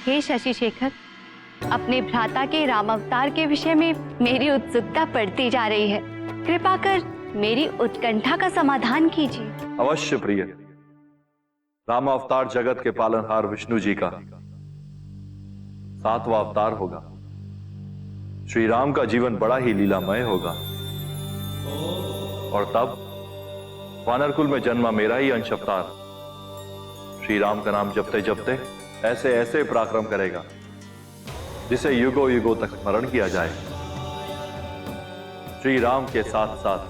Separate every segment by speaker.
Speaker 1: हे शशि शेखर, अपने भ्राता के राम अवतार के विषय में मेरी उत्सुकता बढ़ती जा रही है। कृपा कर मेरी उत्कंठा का समाधान कीजिए।
Speaker 2: अवश्य प्रिय। राम अवतार जगत के पालनहार विष्णु जी का 7वां अवतार होगा। श्री राम का जीवन बड़ा ही लीलामय होगा। और तब वानरकुल में जन्मा मेरा ही अंश अवतार श्री राम का नाम जपते जपते ऐसे ऐसे पराक्रम करेगा जिसे युगों युगों तक स्मरण किया जाए। श्री राम के साथ साथ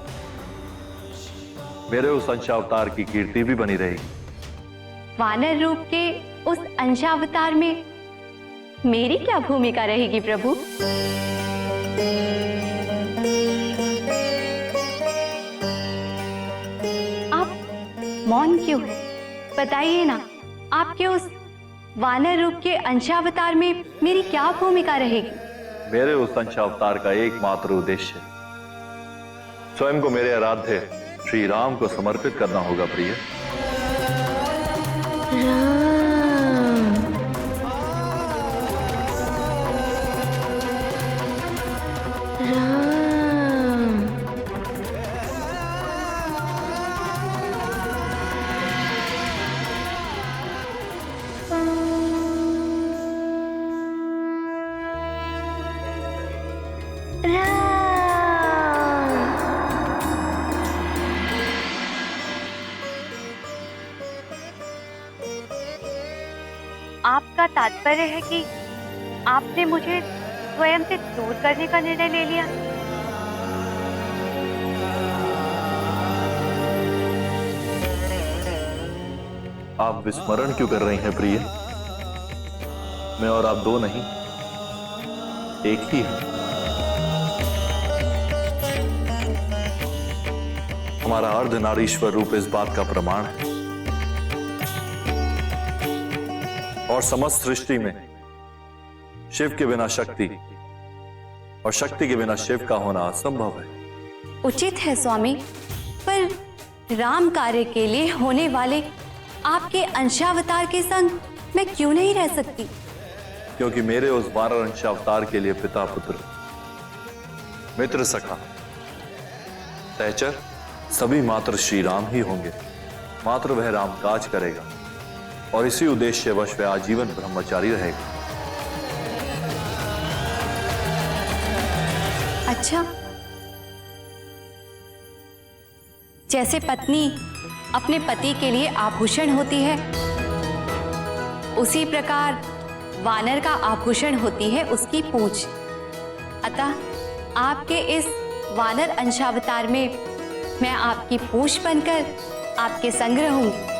Speaker 2: मेरे उस अंशावतार की कीर्ति भी बनी रहेगी।
Speaker 1: वानर रूप के उस अंशावतार में मेरी क्या भूमिका रहेगी प्रभु? आप मौन क्यों है? बताइए ना, आपके उस वानर रूप के अंशावतार में मेरी क्या भूमिका रहेगी?
Speaker 2: मेरे उस अंशावतार का एकमात्र उद्देश्य स्वयं को मेरे आराध्य श्री राम को समर्पित करना होगा प्रिय।
Speaker 1: आपका तात्पर्य है कि आपने मुझे स्वयं से दूर करने का निर्णय ले लिया?
Speaker 2: आप विस्मरण क्यों कर रही हैं प्रिय? मैं और आप दो नहीं, एक ही है। हमारा अर्धनारीश्वर रूप इस बात का प्रमाण है। और समस्त सृष्टि में शिव के बिना शक्ति और शक्ति के बिना शिव का होना असंभव है।
Speaker 1: उचित है स्वामी, पर राम कार्य के लिए होने वाले आपके अंशावतार के संग मैं क्यों नहीं रह सकती?
Speaker 2: क्योंकि मेरे उस 12 अंशावतार के लिए पिता पुत्र मित्र सखा सहचर सभी मात्र श्री राम ही होंगे। मात्र वह राम काज करेगा और इसी उद्देश्य वश वह आजीवन ब्रह्मचारी रहेगा।
Speaker 1: अच्छा, जैसे पत्नी अपने पति के लिए आभूषण होती है, उसी प्रकार वानर का आभूषण होती है उसकी पूंछ। अतः आपके इस वानर अंशावतार में मैं आपकी पूंछ बनकर आपके संग रहूंगी।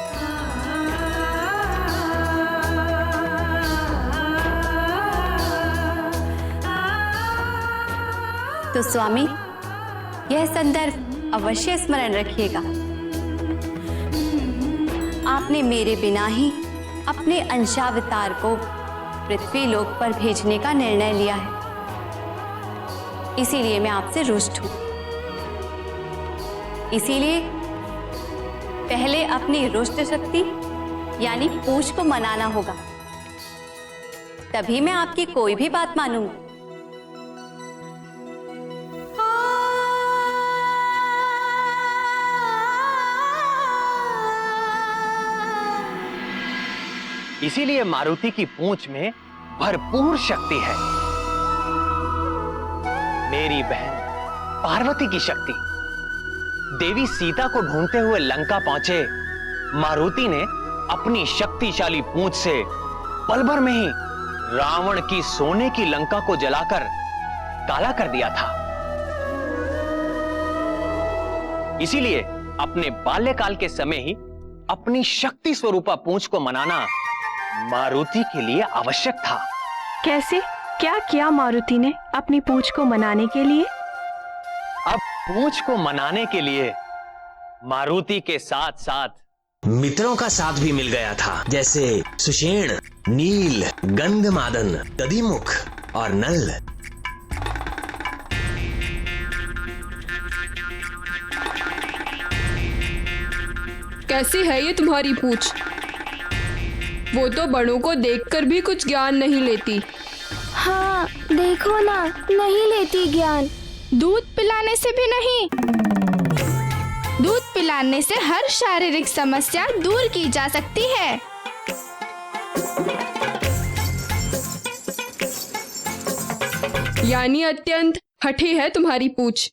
Speaker 1: तो स्वामी, यह संदर्भ अवश्य स्मरण रखिएगा। आपने मेरे बिना ही अपने अंशावतार को पृथ्वी लोक पर भेजने का निर्णय लिया है, इसीलिए मैं आपसे रुष्ट हूं। इसीलिए पहले अपनी रुष्ट शक्ति यानी पूंछ को मनाना होगा, तभी मैं आपकी कोई भी बात मानूंगी।
Speaker 3: इसीलिए मारुति की पूंछ में भरपूर शक्ति है। मेरी बहन पार्वती की शक्ति। देवी सीता को ढूंढते हुए लंका पहुंचे मारुति ने अपनी शक्तिशाली पूंछ से पल भर में ही रावण की सोने की लंका को जलाकर काला कर दिया था। इसीलिए अपने बाल्यकाल के समय ही अपनी शक्ति स्वरूपा पूंछ को मनाना मारुति के लिए आवश्यक था।
Speaker 4: कैसे? क्या किया मारुति ने अपनी पूंछ को मनाने के लिए?
Speaker 3: अब पूंछ को मनाने के लिए मारुति के साथ साथ
Speaker 5: मित्रों का साथ भी मिल गया था, जैसे सुषेण, नील, गंधमादन, दधिमुख और नल।
Speaker 6: कैसी है ये तुम्हारी पूंछ? वो तो बड़ों को देखकर भी कुछ ज्ञान नहीं लेती।
Speaker 7: हाँ देखो ना, नहीं लेती ज्ञान।
Speaker 8: दूध पिलाने से भी नहीं। दूध पिलाने से हर शारीरिक समस्या दूर की जा सकती है।
Speaker 6: यानी अत्यंत हठी है तुम्हारी पूछ।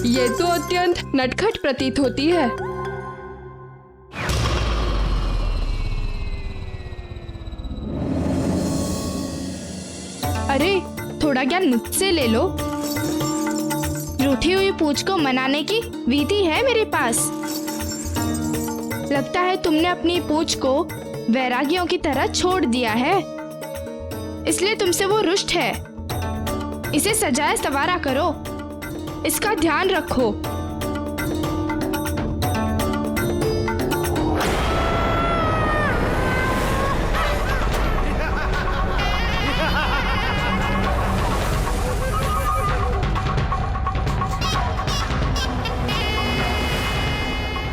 Speaker 6: ये तो अत्यंत नटखट प्रतीत होती है।
Speaker 8: अरे थोड़ा ज्ञान मुझसे ले लो। रूठी हुई पूछ को मनाने की विधि है मेरे पास। लगता है तुमने अपनी पूछ को वैरागियों की तरह छोड़ दिया है, इसलिए तुमसे वो रुष्ट है। इसे सजाए संवारा करो, इसका ध्यान रखो।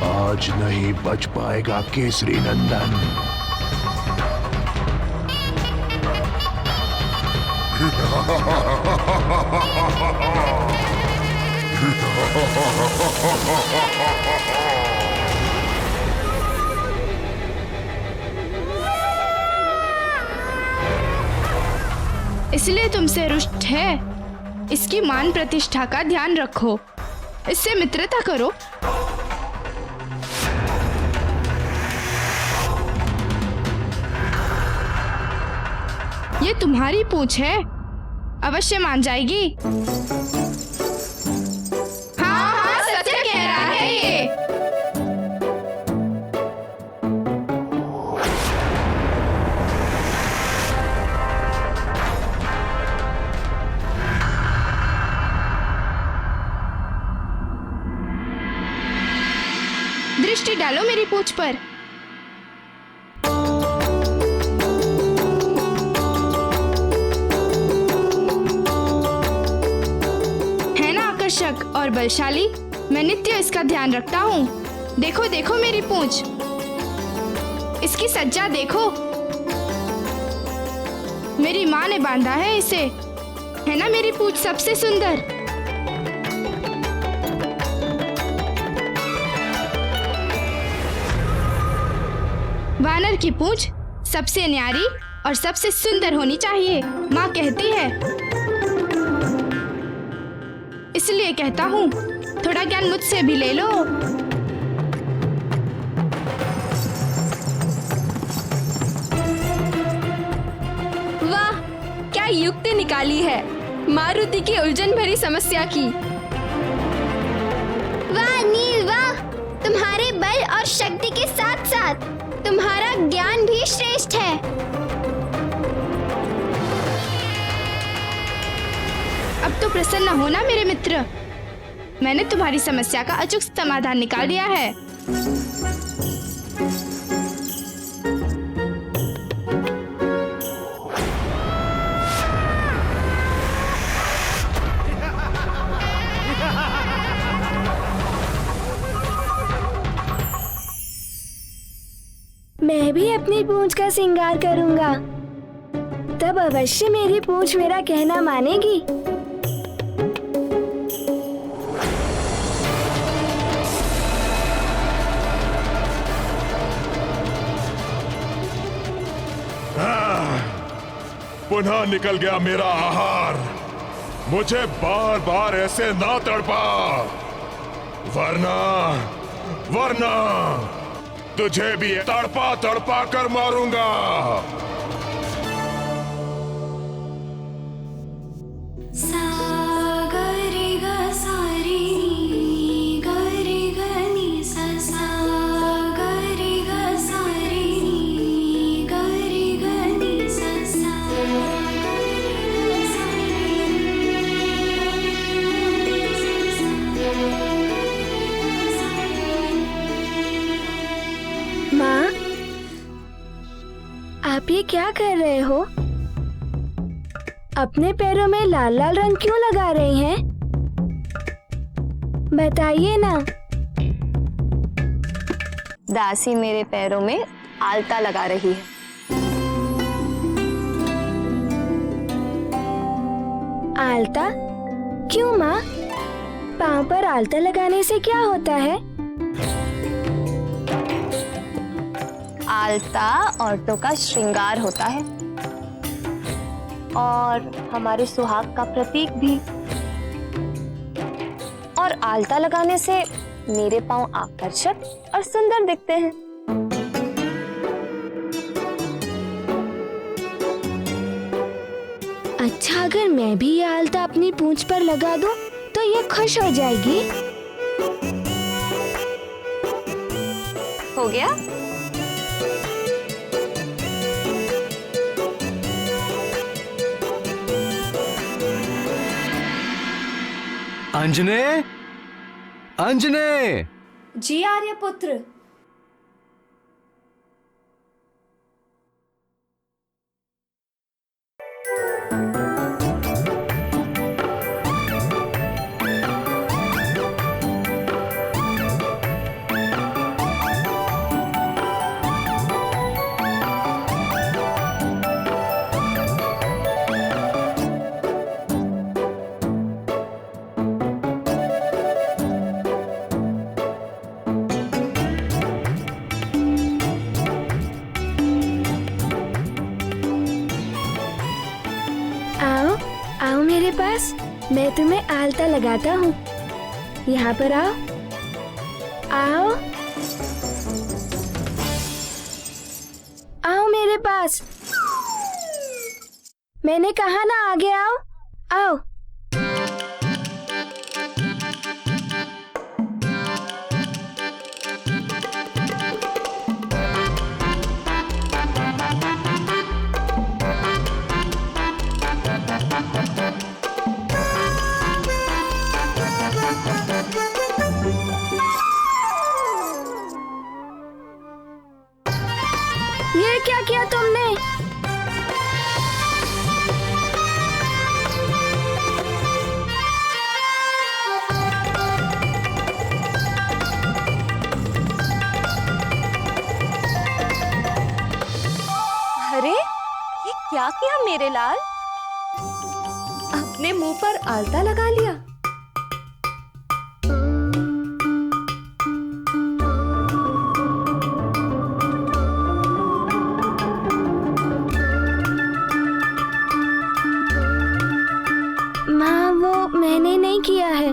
Speaker 9: आज नहीं बच पाएगा केसरी नंदन।
Speaker 8: इसलिए तुमसे रुष्ट है। इसकी मान प्रतिष्ठा का ध्यान रखो, इससे मित्रता करो। ये तुम्हारी पूछ है, अवश्य मान जाएगी। हाँ हाँ सत्य कह रहा है ये। दृष्टि डालो मेरी पूछ पर। और बलशाली, मैं नित्य इसका ध्यान रखता हूँ। देखो देखो मेरी पूंछ, इसकी सज्जा देखो। मेरी माँ ने बांधा है इसे, है ना मेरी पूंछ सबसे सुंदर। वानर की पूंछ सबसे न्यारी और सबसे सुंदर होनी चाहिए, माँ कहती है। इसलिए कहता हूँ, थोड़ा ज्ञान मुझसे भी ले लो।
Speaker 6: वाह, क्या युक्ति निकाली है मारुति की उलझन भरी समस्या की।
Speaker 7: वाह नील वाह, तुम्हारे बल और शक्ति के साथ साथ तुम्हारा ज्ञान भी श्रेष्ठ है।
Speaker 8: अब तो प्रसन्न होना मेरे मित्र, मैंने तुम्हारी समस्या का अचूक समाधान निकाल दिया है।
Speaker 7: मैं भी अपनी पूंछ का श्रृंगार करूंगा, तब अवश्य मेरी पूंछ मेरा कहना मानेगी।
Speaker 9: पुनः निकल गया मेरा आहार। मुझे बार बार ऐसे ना तड़पा। वरना तुझे भी तड़पा तड़पा कर मारूंगा।
Speaker 7: माँ, आप ये क्या कर रहे हो? अपने पैरों में लाल लाल रंग क्यों लगा रही हैं? बताइए ना।
Speaker 1: दासी मेरे पैरों में आलता लगा रही है।
Speaker 7: आलता? क्यों माँ? पाँव पर आलता लगाने से क्या होता है?
Speaker 1: आलता औरतों का श्रृंगार होता है और हमारे सुहाग का प्रतीक भी। और आलता लगाने से मेरे पांव आकर्षक और सुंदर दिखते हैं।
Speaker 7: अच्छा, अगर मैं भी ये आलता अपनी पूंछ पर लगा दूं, तो ये खुश हो जाएगी।
Speaker 1: हो गया?
Speaker 10: अंजने, अंजने!
Speaker 1: जी आर्यपुत्र।
Speaker 7: आओ मेरे पास, मैं तुम्हें आलता लगाता हूँ। यहाँ पर आओ। आओ आओ मेरे पास। मैंने कहा ना, आगे आओ। आओ। ये क्या किया तुमने?
Speaker 1: अरे, ये क्या किया मेरे लाल? अपने मुंह पर आलता लगा लिया।
Speaker 7: माँ, वो मैंने नहीं किया है।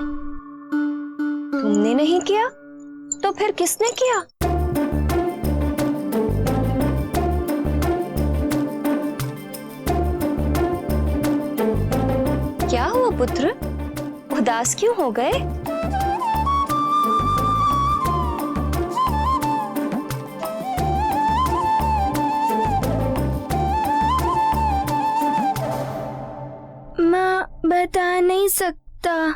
Speaker 1: तुमने नहीं किया? तो फिर किसने किया? क्या हुआ पुत्र? उदास क्यों हो गए?
Speaker 7: माँ, बता नहीं सकता,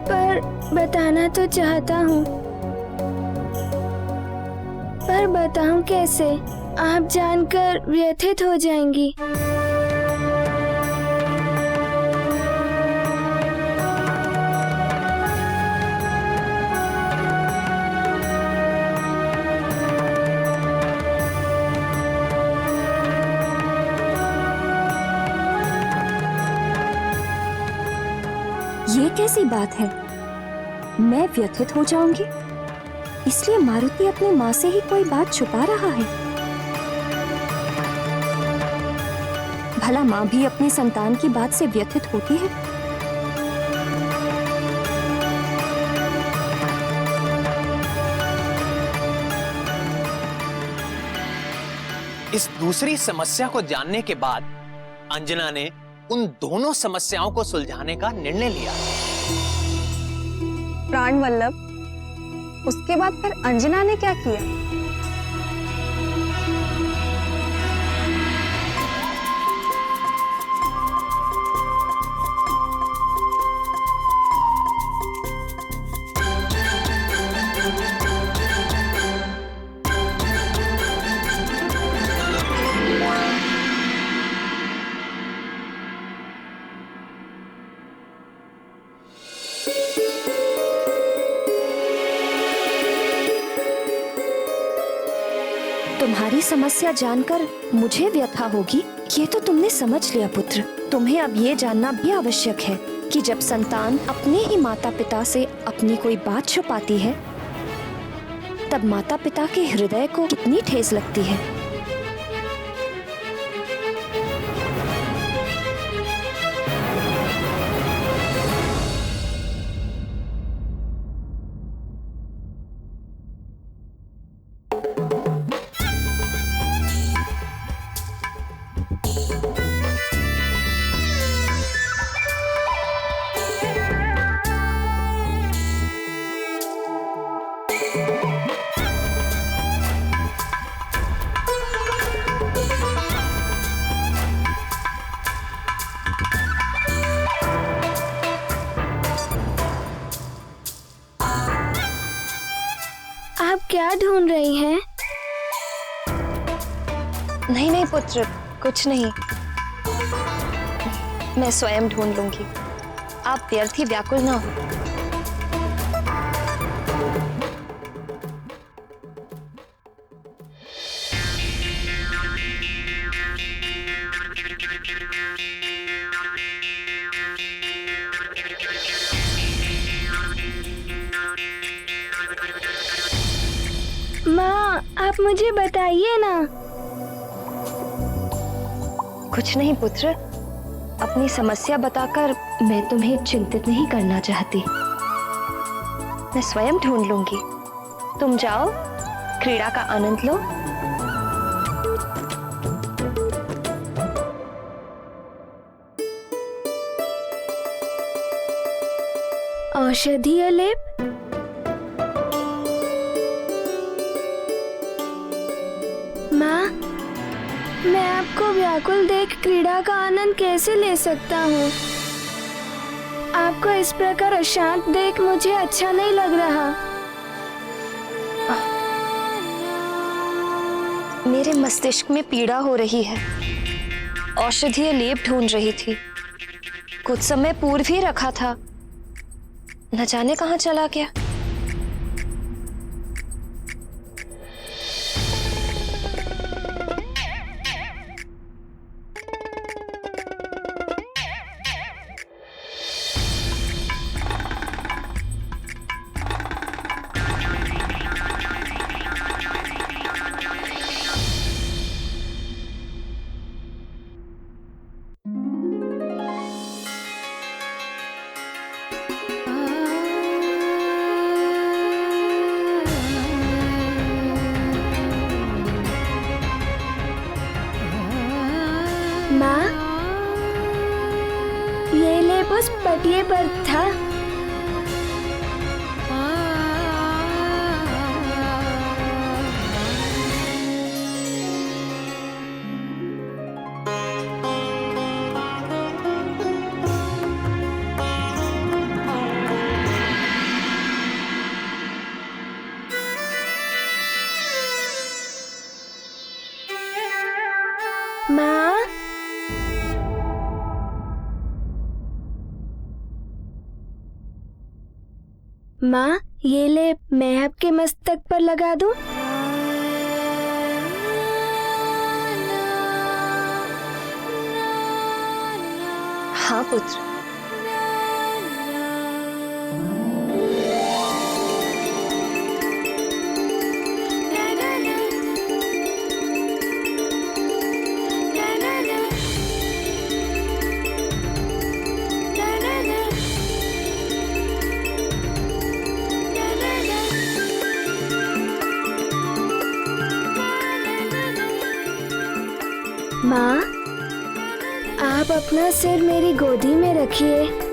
Speaker 7: पर बताना तो चाहता हूँ। पर बताऊं कैसे? आप जानकर व्यथित हो जाएंगी।
Speaker 1: ये कैसी बात है? मैं व्यथित हो जाऊंगी? इसलिए मारुति अपनी माँ से ही कोई बात छुपा रहा है। भला माँ भी अपनी संतान की बात से व्यथित होती है?
Speaker 3: इस दूसरी समस्या को जानने के बाद अंजना ने उन दोनों समस्याओं को सुलझाने का निर्णय लिया।
Speaker 11: प्राण वल्लभ, उसके बाद फिर अंजना ने क्या किया?
Speaker 4: तुम्हारी समस्या जानकर मुझे व्यथा होगी, ये तो तुमने समझ लिया पुत्र। तुम्हें अब ये जानना भी आवश्यक है कि जब संतान अपने ही माता पिता से अपनी कोई बात छुपाती है, तब माता पिता के हृदय को कितनी ठेस लगती है।
Speaker 7: आप क्या ढूंढ रही हैं?
Speaker 4: नहीं नहीं पुत्र, कुछ नहीं। मैं स्वयं ढूंढ लूंगी, आप व्यर्थ ही व्याकुल ना हो।
Speaker 7: माँ, आप मुझे बताइए ना।
Speaker 4: कुछ नहीं पुत्र, अपनी समस्या बताकर मैं तुम्हें चिंतित नहीं करना चाहती। मैं स्वयं ढूंढ लूंगी। तुम जाओ, क्रीड़ा का आनंद लो।
Speaker 7: औषधीय लेप? माँ, मैं आपको व्याकुल देख क्रीड़ा का आनंद कैसे ले सकता हूँ? आपको इस प्रकार अशांत देख मुझे अच्छा नहीं लग रहा।
Speaker 4: मेरे मस्तिष्क में पीड़ा हो रही है, औषधीय लेप ढूंढ रही थी। कुछ समय पूर्व ही रखा था, न जाने कहाँ चला गया।
Speaker 7: माँ, ये लेप उस पटिये पर था। माँ, माँ, ये लेप मैं आपके मस्तक पर लगा दूं?
Speaker 4: हाँ पुत्र।
Speaker 7: आप अपना सिर मेरी गोदी में रखिए।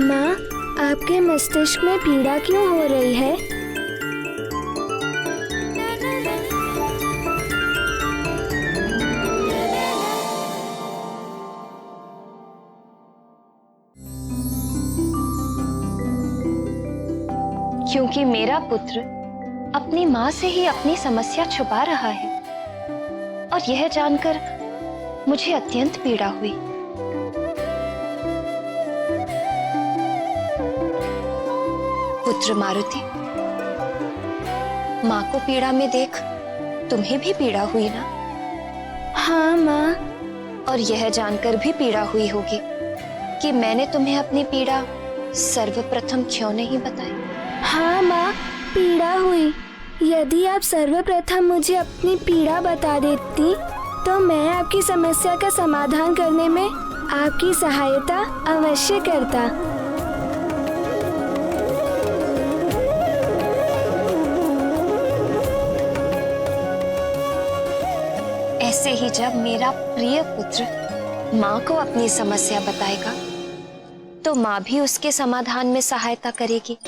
Speaker 7: माँ, आपके मस्तिष्क में पीड़ा क्यों हो रही है?
Speaker 4: क्योंकि मेरा पुत्र अपनी माँ से ही अपनी समस्या छुपा रहा है और यह जानकर मुझे अत्यंत पीड़ा हुई। पुत्र मारुति, माँ को पीड़ा में देख तुम्हें भी पीड़ा हुई ना?
Speaker 7: हाँ माँ।
Speaker 4: और यह जानकर भी पीड़ा हुई होगी कि मैंने तुम्हें अपनी पीड़ा सर्वप्रथम क्यों नहीं बताई?
Speaker 7: हाँ माँ, पीड़ा हुई। यदि आप सर्वप्रथम मुझे अपनी पीड़ा बता देती तो मैं आपकी समस्या का समाधान करने में आपकी सहायता अवश्य करता।
Speaker 4: ऐसे ही जब मेरा प्रिय पुत्र माँ को अपनी समस्या बताएगा तो माँ भी उसके समाधान में सहायता करेगी।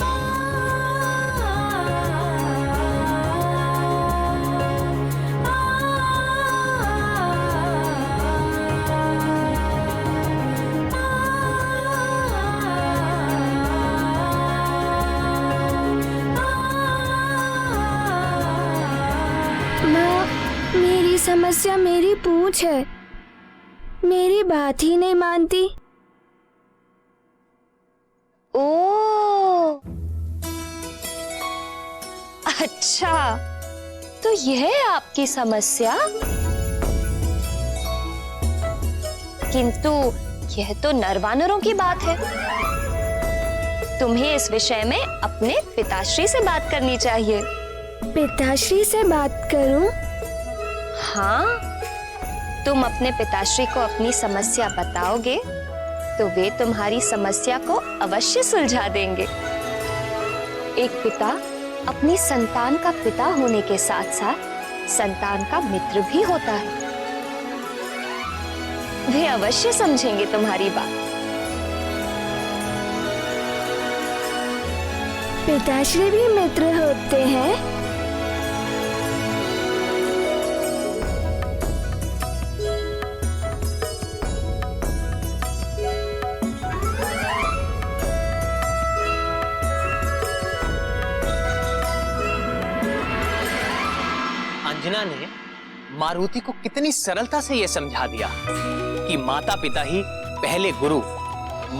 Speaker 7: माँ, मेरी समस्या मेरी पूंछ है, मेरी बात ही नहीं मानती।
Speaker 4: ओ, अच्छा, तो यह है आपकी समस्या? किंतु यह तो नरवानरों की बात है। तुम्हें इस विषय में अपने पिताश्री से बात करनी चाहिए।
Speaker 7: पिताश्री से बात करूं?
Speaker 4: हाँ, तुम अपने पिताश्री को अपनी समस्या बताओगे तो वे तुम्हारी समस्या को अवश्य सुलझा देंगे। एक पिता अपनी संतान का पिता होने के साथ साथ संतान का मित्र भी होता है। वे अवश्य समझेंगे तुम्हारी बात।
Speaker 7: पिताश्री भी मित्र होते हैं?
Speaker 3: अंजना ने मारुति को कितनी सरलता से यह समझा दिया कि माता पिता ही पहले गुरु,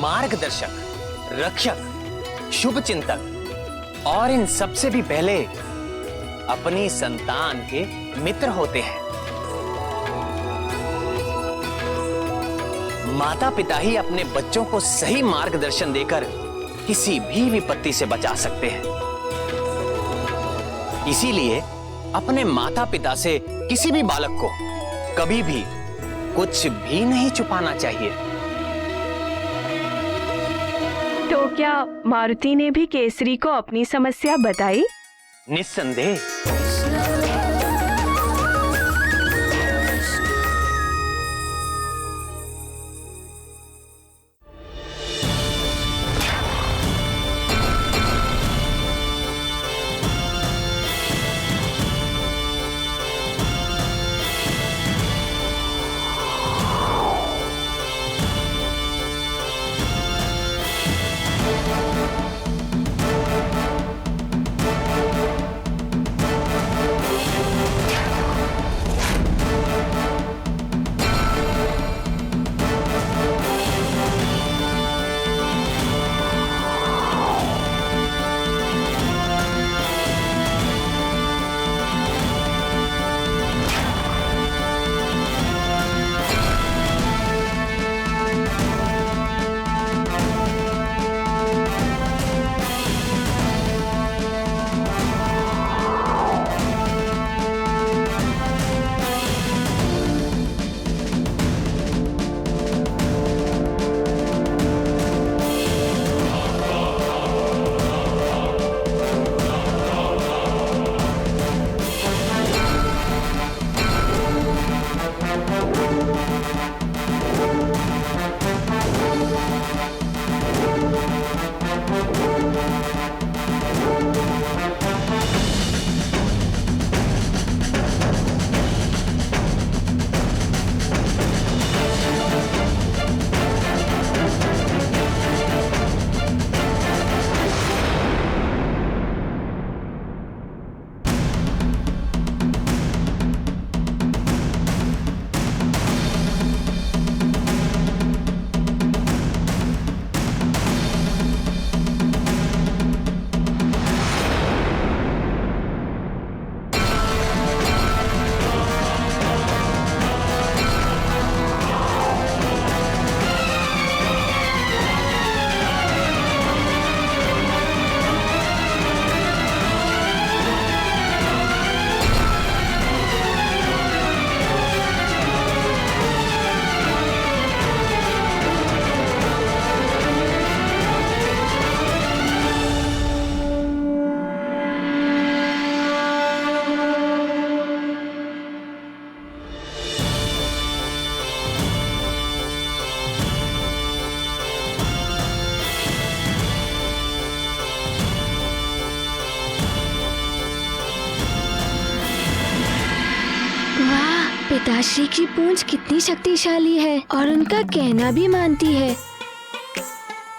Speaker 3: मार्गदर्शक, रक्षक, शुभ चिंतक और इन सबसे भी पहले अपनी संतान के मित्र होते हैं। माता पिता ही अपने बच्चों को सही मार्गदर्शन देकर किसी भी विपत्ति से बचा सकते हैं। इसीलिए अपने माता पिता से किसी भी बालक को कभी भी कुछ भी नहीं छुपाना चाहिए।
Speaker 12: तो क्या मारुति ने भी केसरी को अपनी समस्या बताई?
Speaker 3: निस्संदेह।
Speaker 7: पिताश्री की पूंछ कितनी शक्तिशाली है और उनका कहना भी मानती है।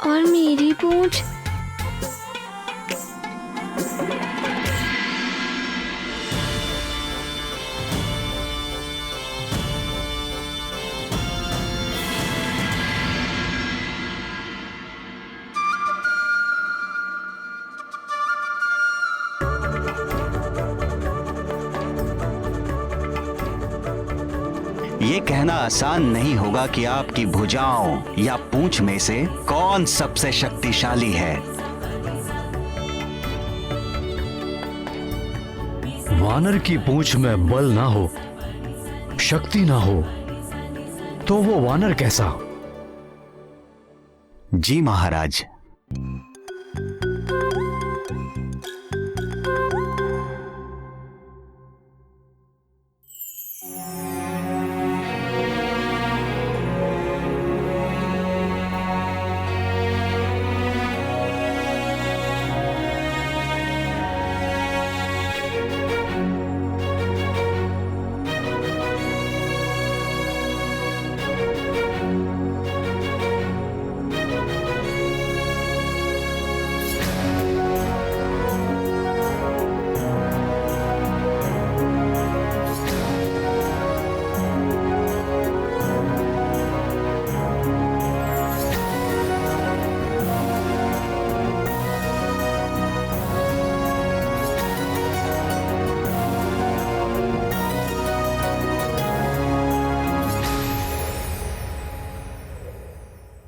Speaker 7: और मेरी पूंछ
Speaker 13: ये कहना आसान नहीं होगा कि आपकी भुजाओं या पूंछ में से कौन सबसे शक्तिशाली है।
Speaker 10: वानर की पूंछ में बल ना हो, शक्ति ना हो, तो वो वानर कैसा?
Speaker 13: जी महाराज।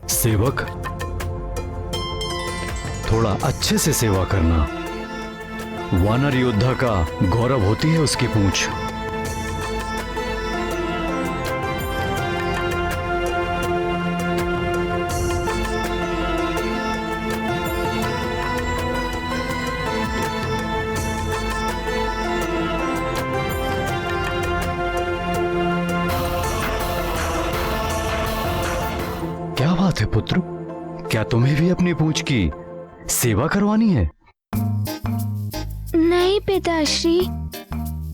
Speaker 10: सेवक, थोड़ा अच्छे से सेवा करना। वानर योद्धा का गौरव होती है उसकी पूंछ। क्या बात है पुत्र, क्या तुम्हें भी अपनी पूंछ की सेवा करवानी है?
Speaker 7: नहीं पिताश्री,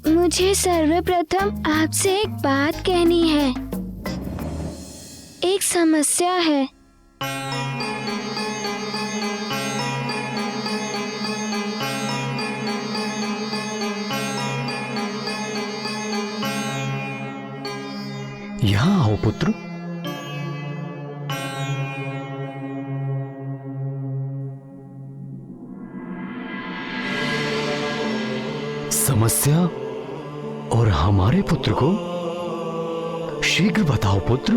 Speaker 7: मुझे सर्वप्रथम आपसे एक बात कहनी है। एक समस्या है।
Speaker 10: यहां आओ पुत्र। समस्या और हमारे पुत्र को शीघ्र बताओ पुत्र।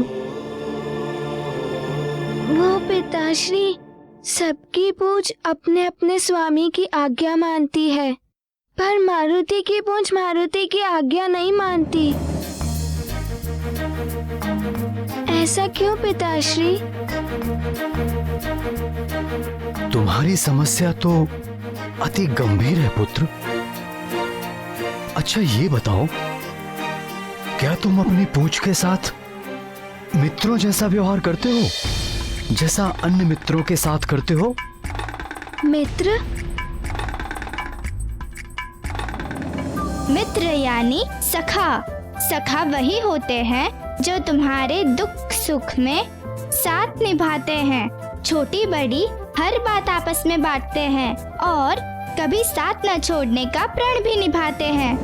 Speaker 7: वो पिताश्री, सबकी पूंछ अपने अपने स्वामी की आज्ञा मानती है, पर मारुति की पूंछ मारुति की आज्ञा नहीं मानती। ऐसा क्यों पिताश्री?
Speaker 10: तुम्हारी समस्या तो अति गंभीर है पुत्र। अच्छा ये बताओ, क्या तुम अपनी पूंछ के साथ मित्रों जैसा व्यवहार करते हो, जैसा अन्य मित्रों के साथ करते हो?
Speaker 7: मित्र?
Speaker 14: मित्र यानी सखा। सखा वही होते हैं जो तुम्हारे दुख सुख में साथ निभाते हैं, छोटी बड़ी हर बात आपस में बांटते हैं और कभी साथ न छोड़ने का प्रण भी निभाते हैं।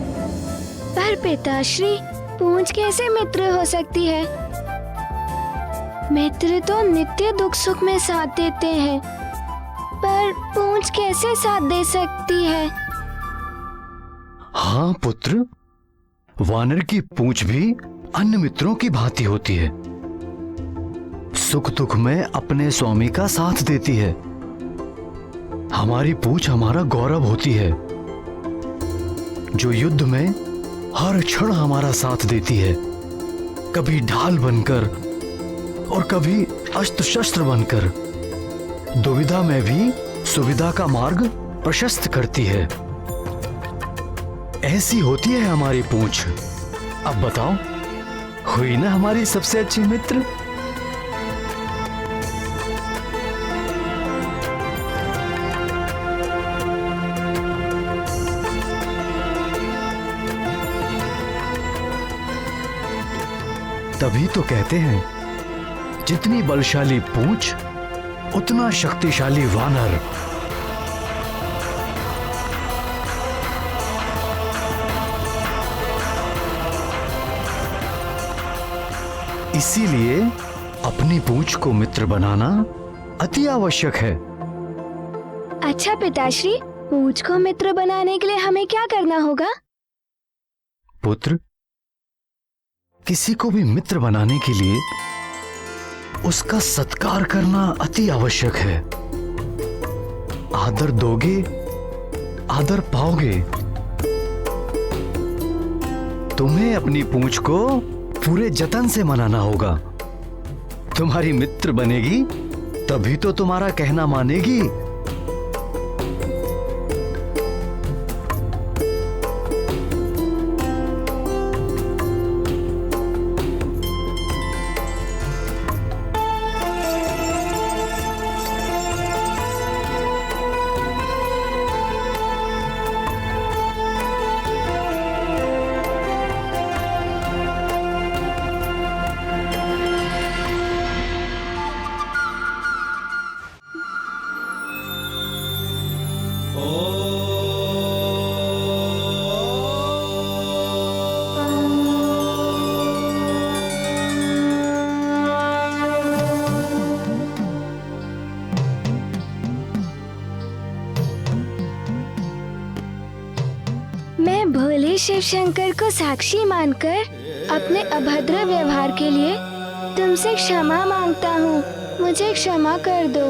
Speaker 7: पर पिताश्री, पूंछ कैसे मित्र हो सकती है? मित्र तो नित्य दुख सुख में साथ देते हैं, पर पूंछ कैसे साथ दे सकती है?
Speaker 10: हाँ पुत्र, वानर की पूंछ भी अन्य मित्रों की भांति होती है। सुख दुख में अपने स्वामी का साथ देती है। हमारी पूंछ हमारा गौरव होती है, जो युद्ध में हर क्षण हमारा साथ देती है, कभी ढाल बनकर और कभी अस्त्र शस्त्र बनकर। दुविधा में भी सुविधा का मार्ग प्रशस्त करती है। ऐसी होती है हमारी पूंछ। अब बताओ, हुई ना हमारी सबसे अच्छी मित्र? तभी तो कहते हैं जितनी बलशाली पूंछ उतना शक्तिशाली वानर। इसीलिए अपनी पूंछ को मित्र बनाना अति आवश्यक है।
Speaker 7: अच्छा पिताश्री, पूंछ को मित्र बनाने के लिए हमें क्या करना होगा?
Speaker 10: पुत्र, किसी को भी मित्र बनाने के लिए उसका सत्कार करना अति आवश्यक है। आदर दोगे, आदर पाओगे। तुम्हें अपनी पूंछ को पूरे जतन से मनाना होगा। तुम्हारी मित्र बनेगी तभी तो तुम्हारा कहना मानेगी।
Speaker 7: भोले शिव शंकर को साक्षी मानकर अपने अभद्र व्यवहार के लिए तुमसे क्षमा मांगता हूँ। मुझे क्षमा कर दो।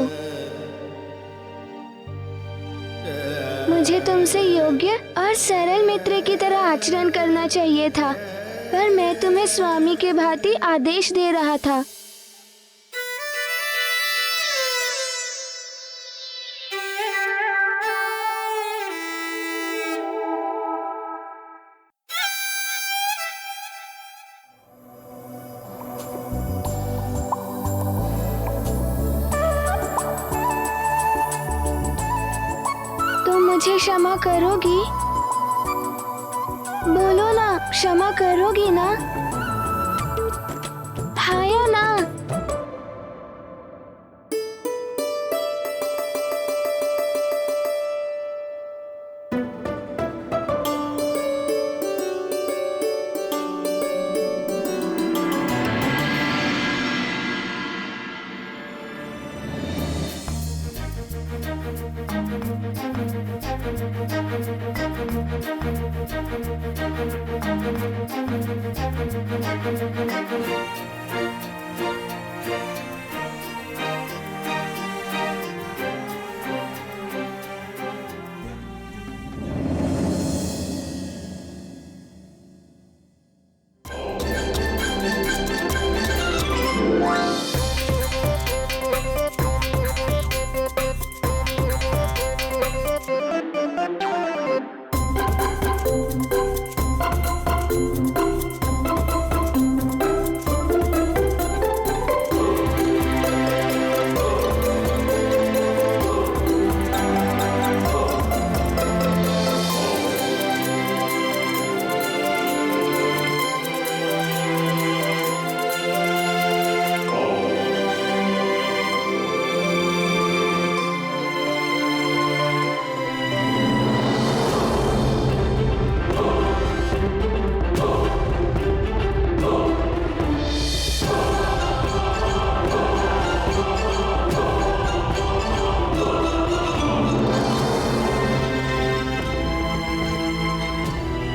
Speaker 7: मुझे तुमसे योग्य और सरल मित्र की तरह आचरण करना चाहिए था, पर मैं तुम्हें स्वामी के भांति आदेश दे रहा था। मुझे क्षमा करोगी? बोलो ना, क्षमा करोगी ना? हाँ या ना?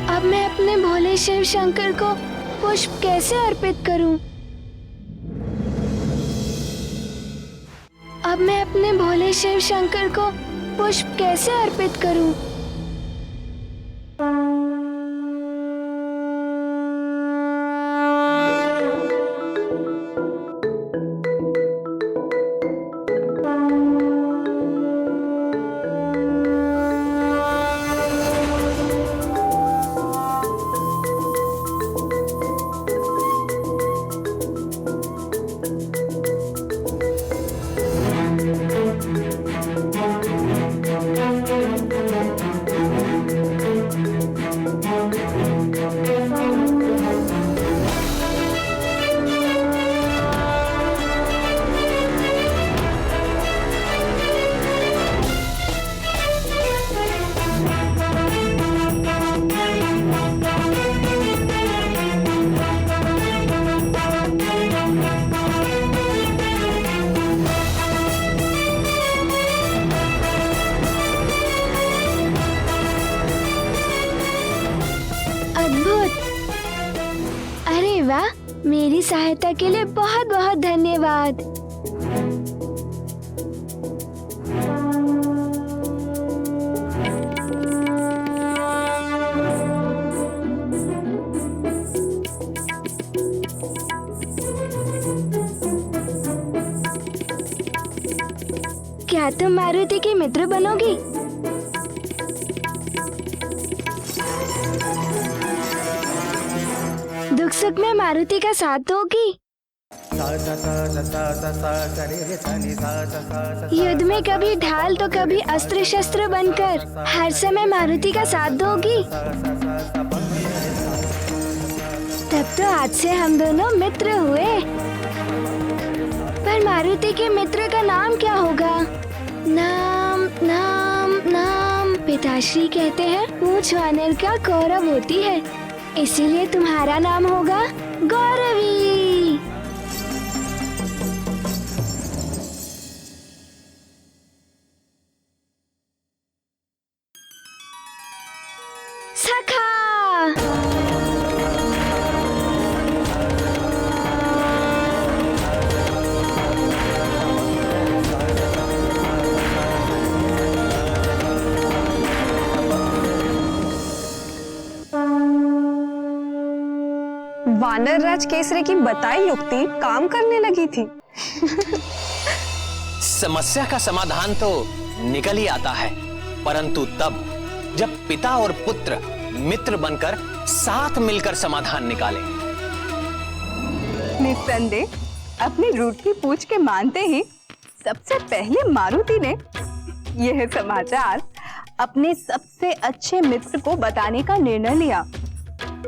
Speaker 7: अब मैं अपने भोले शिव शंकर को पुष्प कैसे अर्पित करूं? अब मैं अपने भोले शिव शंकर को पुष्प कैसे अर्पित करूं? वाह, मेरी सहायता के लिए बहुत बहुत धन्यवाद। क्या तुम मारुति की मित्र बनोगी? दुख सुख में मारुति का साथ दोगी? युद्ध में कभी ढाल तो कभी अस्त्र शस्त्र बनकर हर समय मारुति का साथ दोगी? तब तो आज से हम दोनों मित्र हुए। पर मारुति के मित्र का नाम क्या होगा? नाम नाम नाम पिताश्री कहते हैं पूंछ वानर का गौरव होती है, इसीलिए तुम्हारा नाम होगा गौरवी। सखा।
Speaker 11: वानर राज केसरी की बताई युक्ति काम करने लगी थी।
Speaker 3: समस्या का समाधान तो निकल ही आता है, परंतु तब जब पिता और पुत्र मित्र बनकर साथ मिलकर समाधान निकाले।
Speaker 11: निस्संदेह अपनी रूठी पूछ के मानते ही सबसे पहले मारुति ने यह समाचार अपने सबसे अच्छे मित्र को बताने का निर्णय लिया,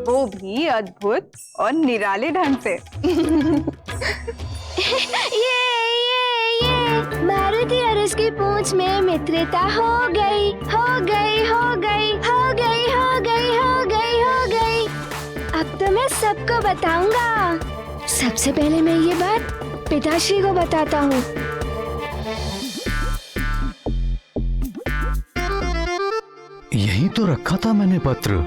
Speaker 11: वो भी अद्भुत और निराले ढंग से।
Speaker 7: ये मारुति और उसकी पूंछ में मित्रता हो गई, हो गई, हो गई, हो गई, हो गई, हो गई, हो गई। अब तो मैं सबको बताऊंगा। सबसे पहले मैं ये बात पिताश्री को बताता हूँ।
Speaker 10: यही तो रखा था मैंने पत्र,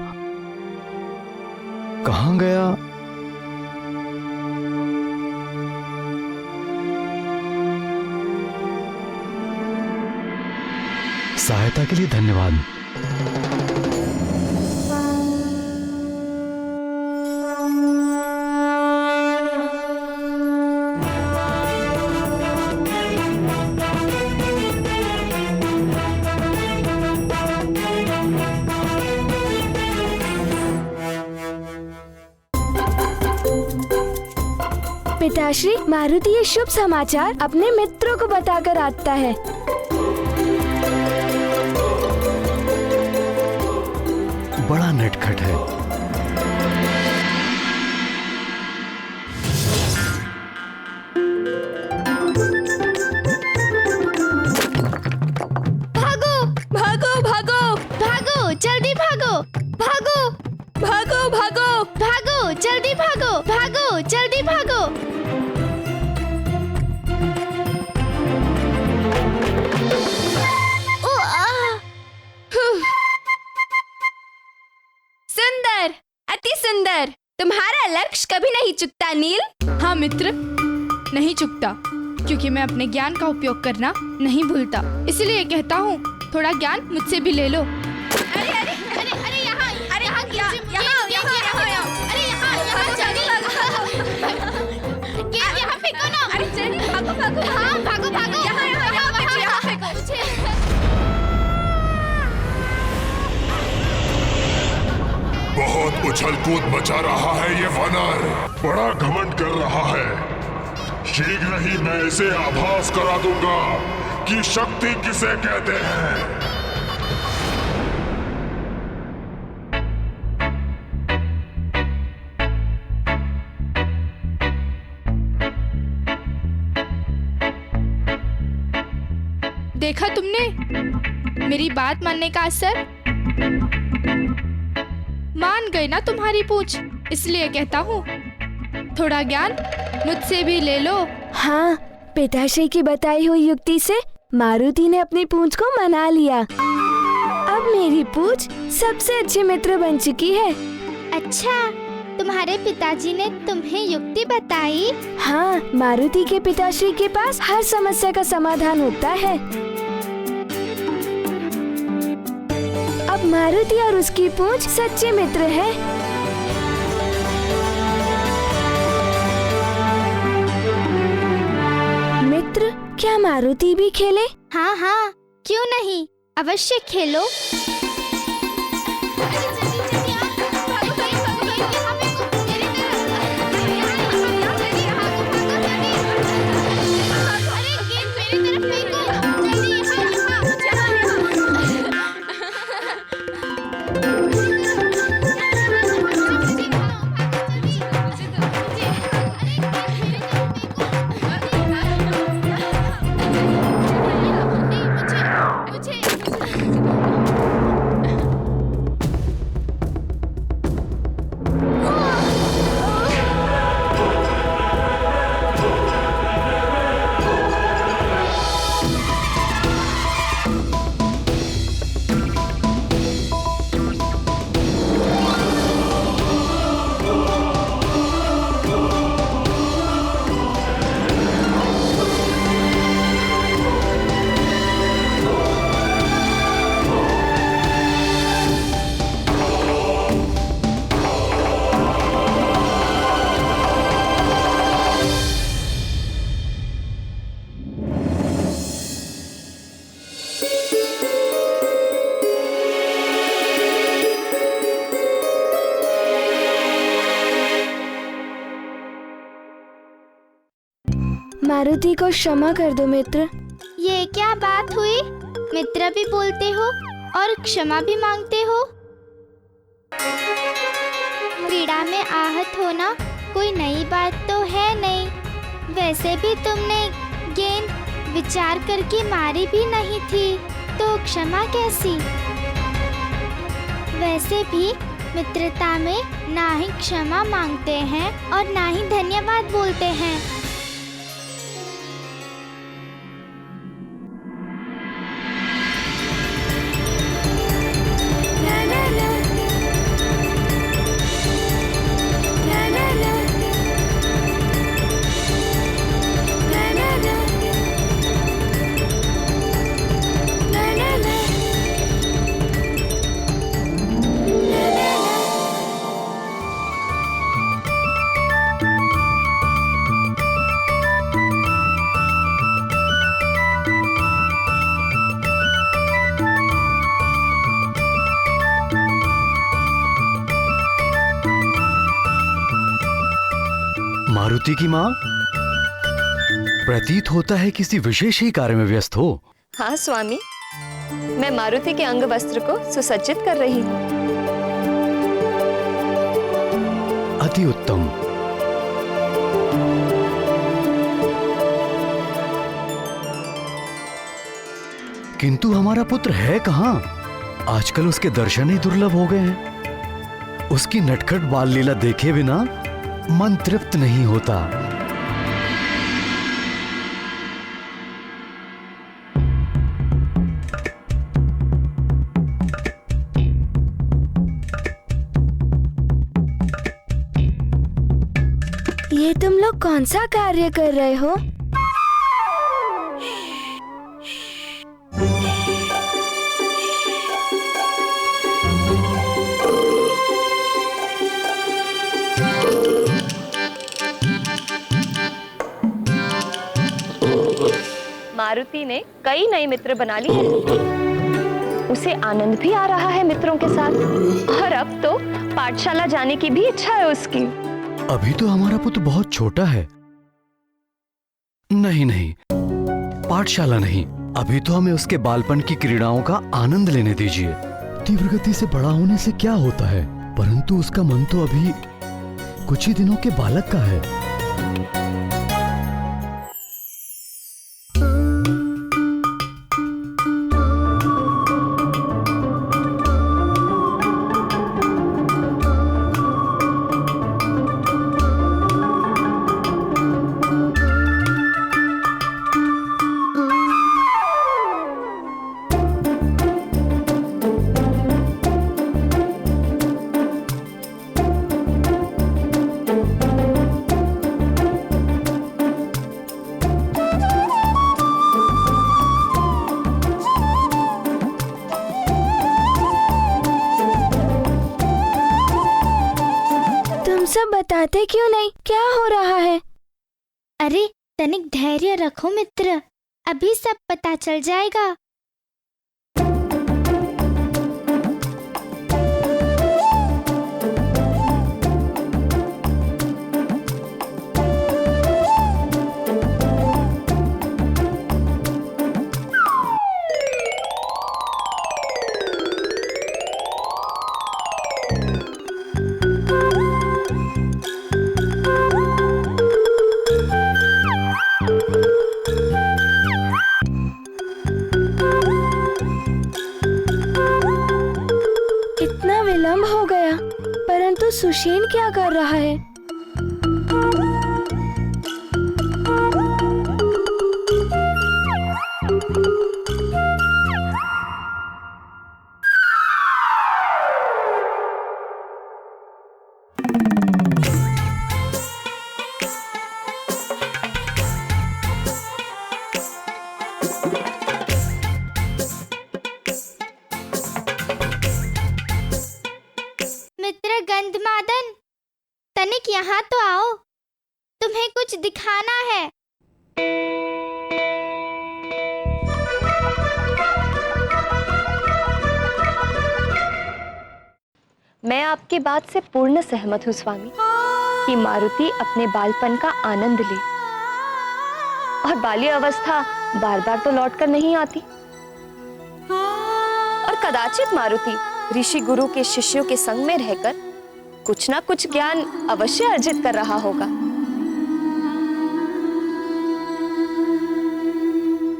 Speaker 10: कहाँ गया? सहायता के लिए धन्यवाद।
Speaker 7: पिताश्री, मारुति ये शुभ समाचार अपने मित्रों को बताकर आता है।
Speaker 10: बड़ा नटखट है।
Speaker 6: भागो भागो भागो भागो, जल्दी भागो, भागो भागो भागो भागो, जल्दी भागो, भागो जल्दी भागो। सुंदर, अति सुंदर। तुम्हारा लक्ष्य कभी नहीं चुकता नील।
Speaker 8: हाँ मित्र, नहीं चुकता, क्योंकि मैं अपने ज्ञान का उपयोग करना नहीं भूलता। इसलिए कहता हूँ, थोड़ा ज्ञान मुझसे भी ले लो।
Speaker 6: अरे अरे अरे अरे यहाँ, अरे यहाँ यहाँ अरे यहाँ जल्दी यहाँ फेंको ना। अरे जल्दी भागो भागो। हाँ भागो भागो, यहाँ फेंको।
Speaker 9: बहुत उछल कूद मचा रहा है ये वानर, बड़ा घमंड कर रहा है। शीघ्र ही मैं इसे आभास करा दूंगा कि शक्ति किसे कहते हैं।
Speaker 8: देखा तुमने मेरी बात मानने का असर? मान गई ना तुम्हारी पूछ, इसलिए कहता हूँ, थोड़ा ज्ञान मुझसे भी ले लो।
Speaker 7: हाँ, पिताश्री की बताई हुई युक्ति से मारुति ने अपनी पूंछ को मना लिया। अब मेरी पूंछ सबसे अच्छे मित्र बन चुकी है।
Speaker 14: अच्छा, तुम्हारे पिताजी ने तुम्हें युक्ति बताई?
Speaker 7: हाँ, मारुति के पिताश्री के पास हर समस्या का समाधान होता है। अब मारुति और उसकी पूंछ सच्चे मित्र हैं। मित्र, क्या मारुति भी खेले?
Speaker 14: हाँ हाँ, क्यों नहीं, अवश्य खेलो।
Speaker 7: मारुति को क्षमा कर दो मित्र।
Speaker 14: ये क्या बात हुई? मित्र भी बोलते हो और क्षमा भी मांगते हो। क्रीड़ा में आहत होना कोई नई बात तो है नहीं। वैसे भी तुमने गेंद विचार करके मारी भी नहीं थी, तो क्षमा कैसी? वैसे भी मित्रता में ना ही क्षमा मांगते हैं और ना ही धन्यवाद बोलते हैं।
Speaker 10: मारुति की माँ, प्रतीत होता है किसी विशेष ही कार्य में व्यस्त हो।
Speaker 4: हाँ स्वामी, मैं मारुति के अंग वस्त्र को सुसज्जित कर रही हूँ।
Speaker 10: अति उत्तम। किंतु हमारा पुत्र है कहाँ? आजकल उसके दर्शन ही दुर्लभ हो गए हैं। उसकी नटखट बाल लीला देखे बिना मन तृप्त नहीं होता।
Speaker 7: ये तुम लोग कौन सा कार्य कर रहे हो?
Speaker 4: मारुति ने कई नए मित्र बना लिए हैं। उसे आनंद भी आ रहा है मित्रों के साथ, और अब तो पाठशाला जाने की भी इच्छा है उसकी।
Speaker 10: अभी तो हमारा पुत्र बहुत छोटा है। नहीं नहीं, पाठशाला नहीं, अभी तो हमें उसके बालपन की क्रीड़ाओं का आनंद लेने दीजिए। तीव्र गति से बड़ा होने से क्या होता है, परंतु उसका मन तो अभी कुछ ही दिनों के बालक का है।
Speaker 7: बताते क्यों नहीं? क्या हो रहा है?
Speaker 14: अरे तनिक धैर्य रखो मित्र, अभी सब पता चल जाएगा।
Speaker 7: इतना विलंब हो गया, परंतु सुषेण क्या कर रहा है?
Speaker 14: मित्र गंधमादन, तनिक यहाँ तो आओ, तुम्हें कुछ दिखाना है।
Speaker 4: मैं आपकी बात से पूर्ण सहमत हूँ स्वामी कि मारुति अपने बालपन का आनंद ले, और बाल्य अवस्था बार बार तो लौट कर नहीं आती, और कदाचित मारुति ऋषि गुरु के शिष्यों के संग में रहकर कुछ ना कुछ ज्ञान अवश्य अर्जित कर रहा होगा।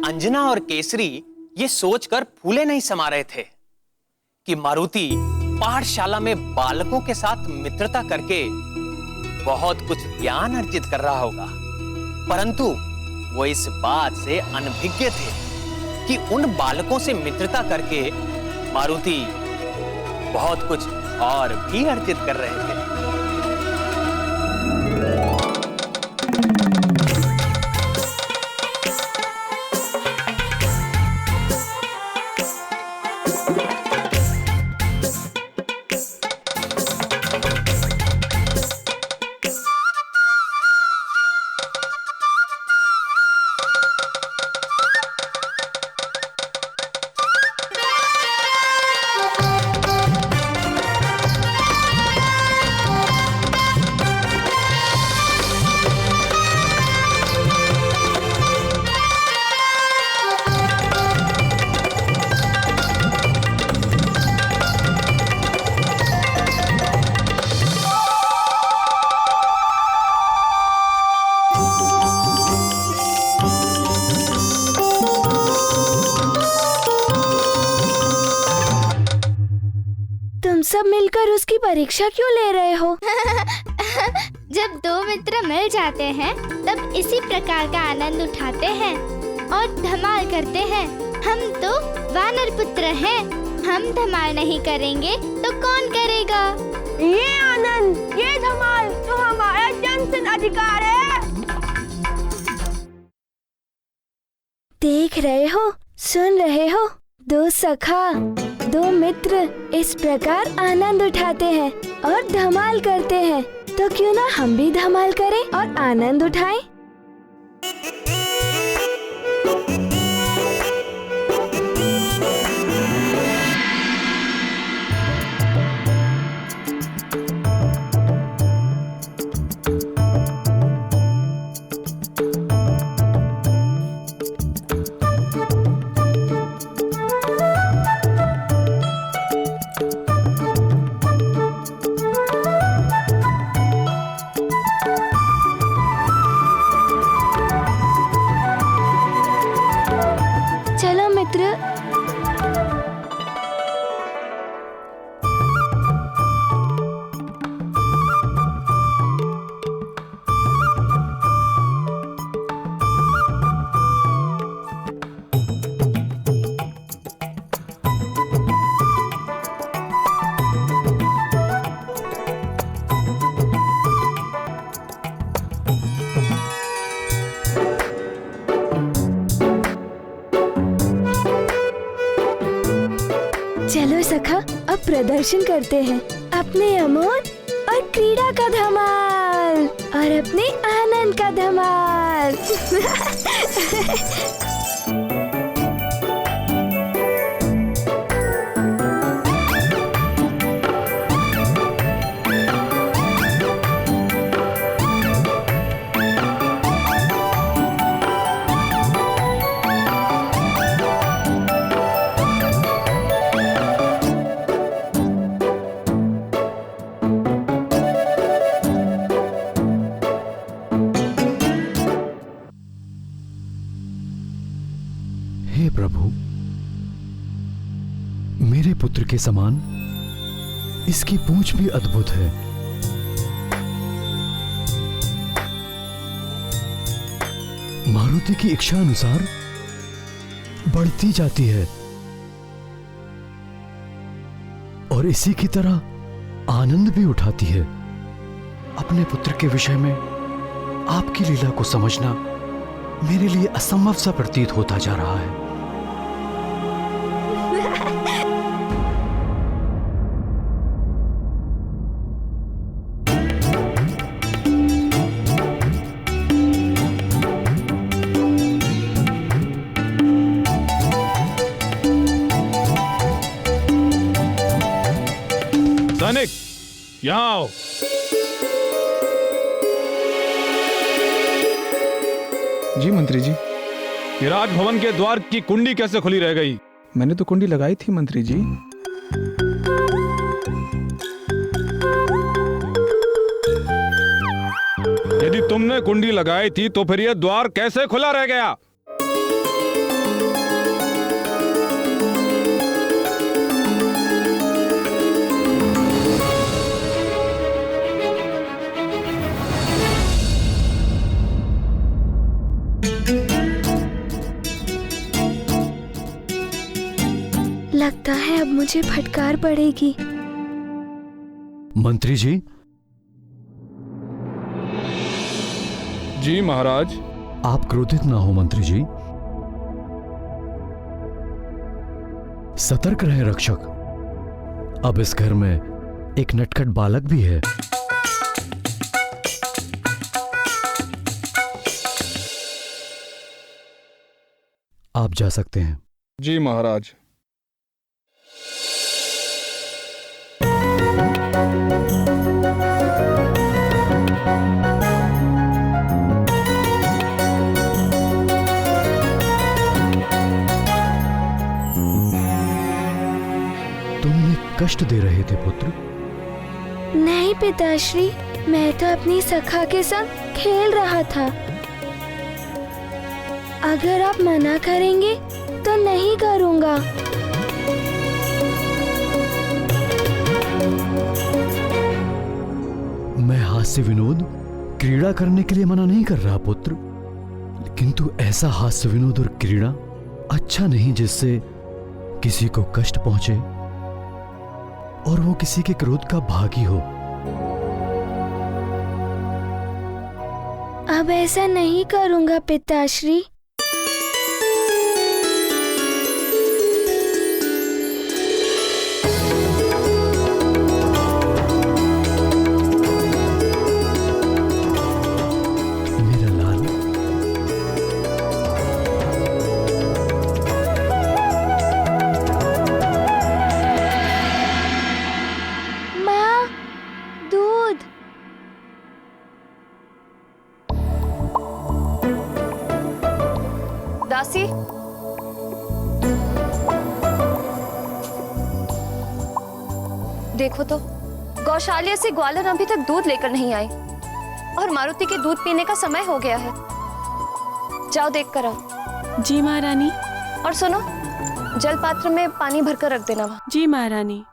Speaker 3: अंजना और केसरी ये सोचकर फूले नहीं समा रहे थे कि मारुति पाठशाला में बालकों के साथ मित्रता करके बहुत कुछ ज्ञान अर्जित कर रहा होगा, परंतु वो इस बात से अनभिज्ञ थे कि उन बालकों से मित्रता करके मारुति बहुत कुछ और भी अर्जित कर रहे थे।
Speaker 7: सब मिलकर उसकी परीक्षा क्यों ले रहे हो?
Speaker 14: जब दो मित्र मिल जाते हैं तब इसी प्रकार का आनंद उठाते हैं और धमाल करते हैं। हम तो वानर पुत्र हैं, हम धमाल नहीं करेंगे तो कौन करेगा?
Speaker 7: ये आनंद, ये धमाल तो हमारा जन्मसिद्ध अधिकार है। देख रहे हो, सुन रहे हो, दो सखा, दो मित्र इस प्रकार आनंद उठाते हैं और धमाल करते हैं, तो क्यों ना हम भी धमाल करें और आनंद उठाएं? चलो मित्र, चलो सखा, अब प्रदर्शन करते हैं अपने अमोद और क्रीड़ा का धमाल। और अपने आनंद का धमाल।
Speaker 10: हे प्रभु, मेरे पुत्र के समान इसकी पूंछ भी अद्भुत है। मारुति की इच्छा अनुसार बढ़ती जाती है और इसी की तरह आनंद भी उठाती है। अपने पुत्र के विषय में आपकी लीला को समझना मेरे लिए असंभव सा प्रतीत होता जा रहा है।
Speaker 15: सैनिक, यहाँ आओ।
Speaker 16: जी मंत्री जी।
Speaker 15: ये राजभवन के द्वार की कुंडी कैसे खुली रह गई?
Speaker 16: मैंने तो कुंडी लगाई थी मंत्री जी।
Speaker 15: यदि तुमने कुंडी लगाई थी तो फिर यह द्वार कैसे खुला रह गया?
Speaker 7: लगता है अब मुझे फटकार पड़ेगी।
Speaker 10: मंत्री जी।
Speaker 15: जी महाराज।
Speaker 10: आप क्रोधित ना हो मंत्री जी। सतर्क रहे रक्षक। अब इस घर में एक नटखट बालक भी है। आप जा सकते हैं।
Speaker 15: जी महाराज।
Speaker 10: कष्ट दे रहे थे पुत्र?
Speaker 7: नहीं पिताश्री, मैं तो अपनी सखा के संग खेल रहा था। अगर आप मना करेंगे तो नहीं करूंगा।
Speaker 10: मैं हास्य विनोद, क्रीड़ा करने के लिए मना नहीं कर रहा पुत्र, किंतु ऐसा हास्य विनोद और क्रीड़ा अच्छा नहीं जिससे किसी को कष्ट पहुंचे और वो किसी के क्रोध का भागी हो।
Speaker 7: अब ऐसा नहीं करूंगा पिताश्री।
Speaker 4: दासी, देखो तो गौशाला से ग्वालन अभी तक दूध लेकर नहीं आए और मारुति के दूध पीने का समय हो गया है। जाओ देख कर आओ।
Speaker 12: जी महारानी।
Speaker 4: और सुनो, जल पात्र में पानी भरकर रख देना वहाँ।
Speaker 12: जी महारानी।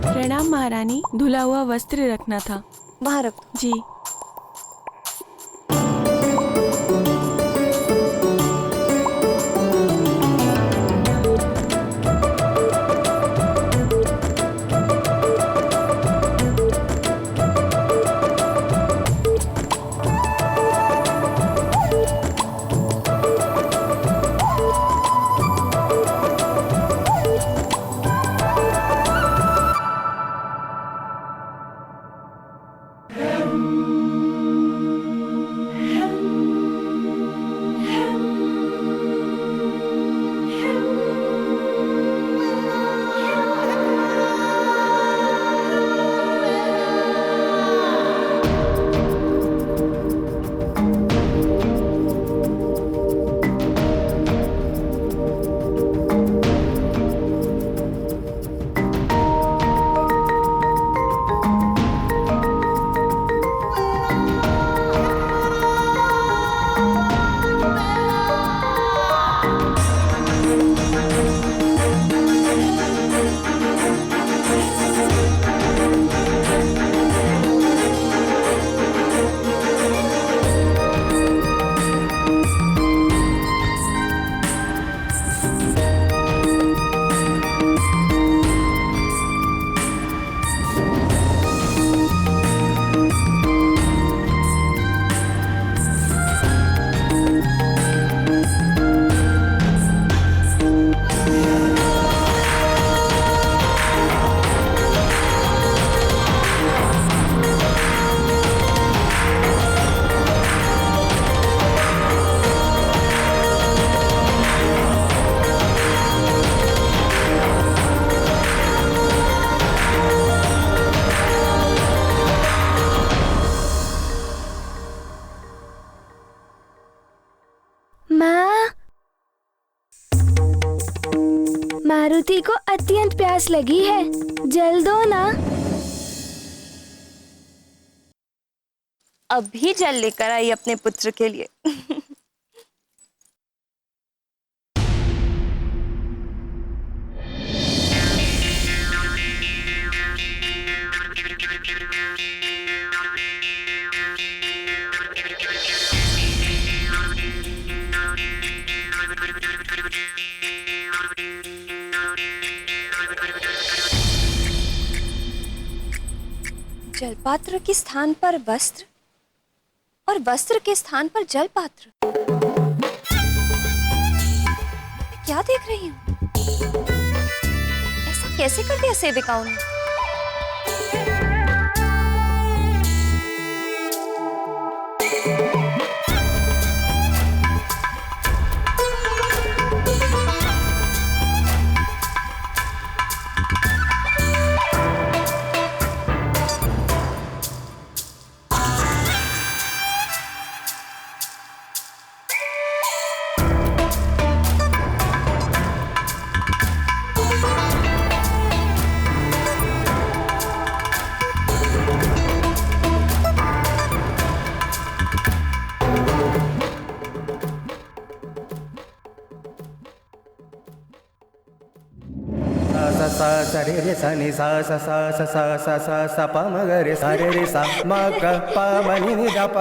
Speaker 12: प्रणाम महारानी, धुला हुआ वस्त्र रखना था।
Speaker 4: वहाँ रख दो।
Speaker 12: जी।
Speaker 7: मारुति को अत्यंत प्यास लगी है, जल दो ना।
Speaker 17: अभी जल लेकर आई अपने पुत्र के लिए।
Speaker 4: जलपात्र के स्थान पर वस्त्र और वस्त्र के स्थान पर जलपात्र। क्या देख रही हूँ? ऐसा कैसे कर दिया सेविकाओं ने?
Speaker 18: सा सा रे रे सा नि सा सा सा सा सा सा सा सा प म ग रे सा रे रे सा म ग प म नि नि दा प।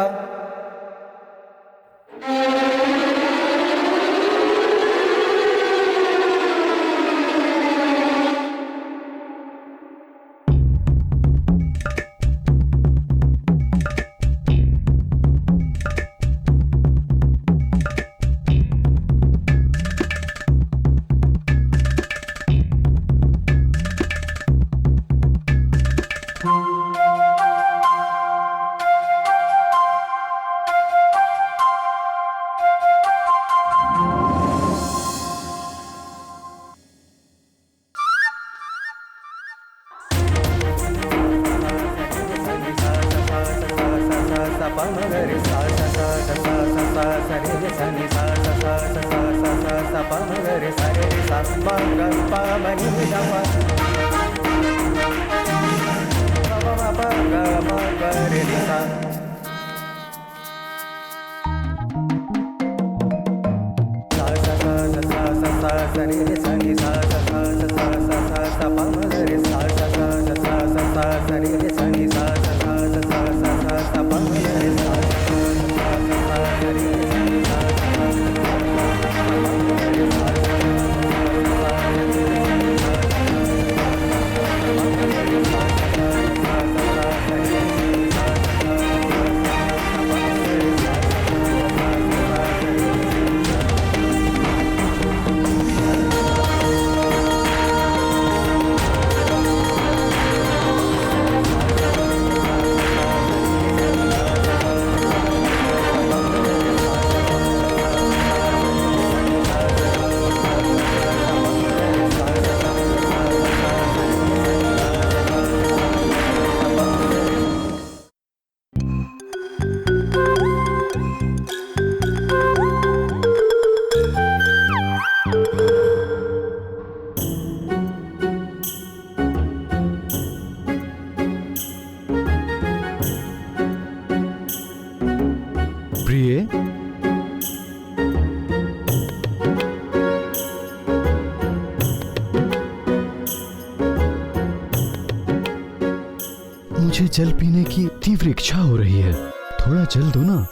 Speaker 10: मुझे जल पीने की तीव्र इच्छा हो रही है, थोड़ा जल दो ना।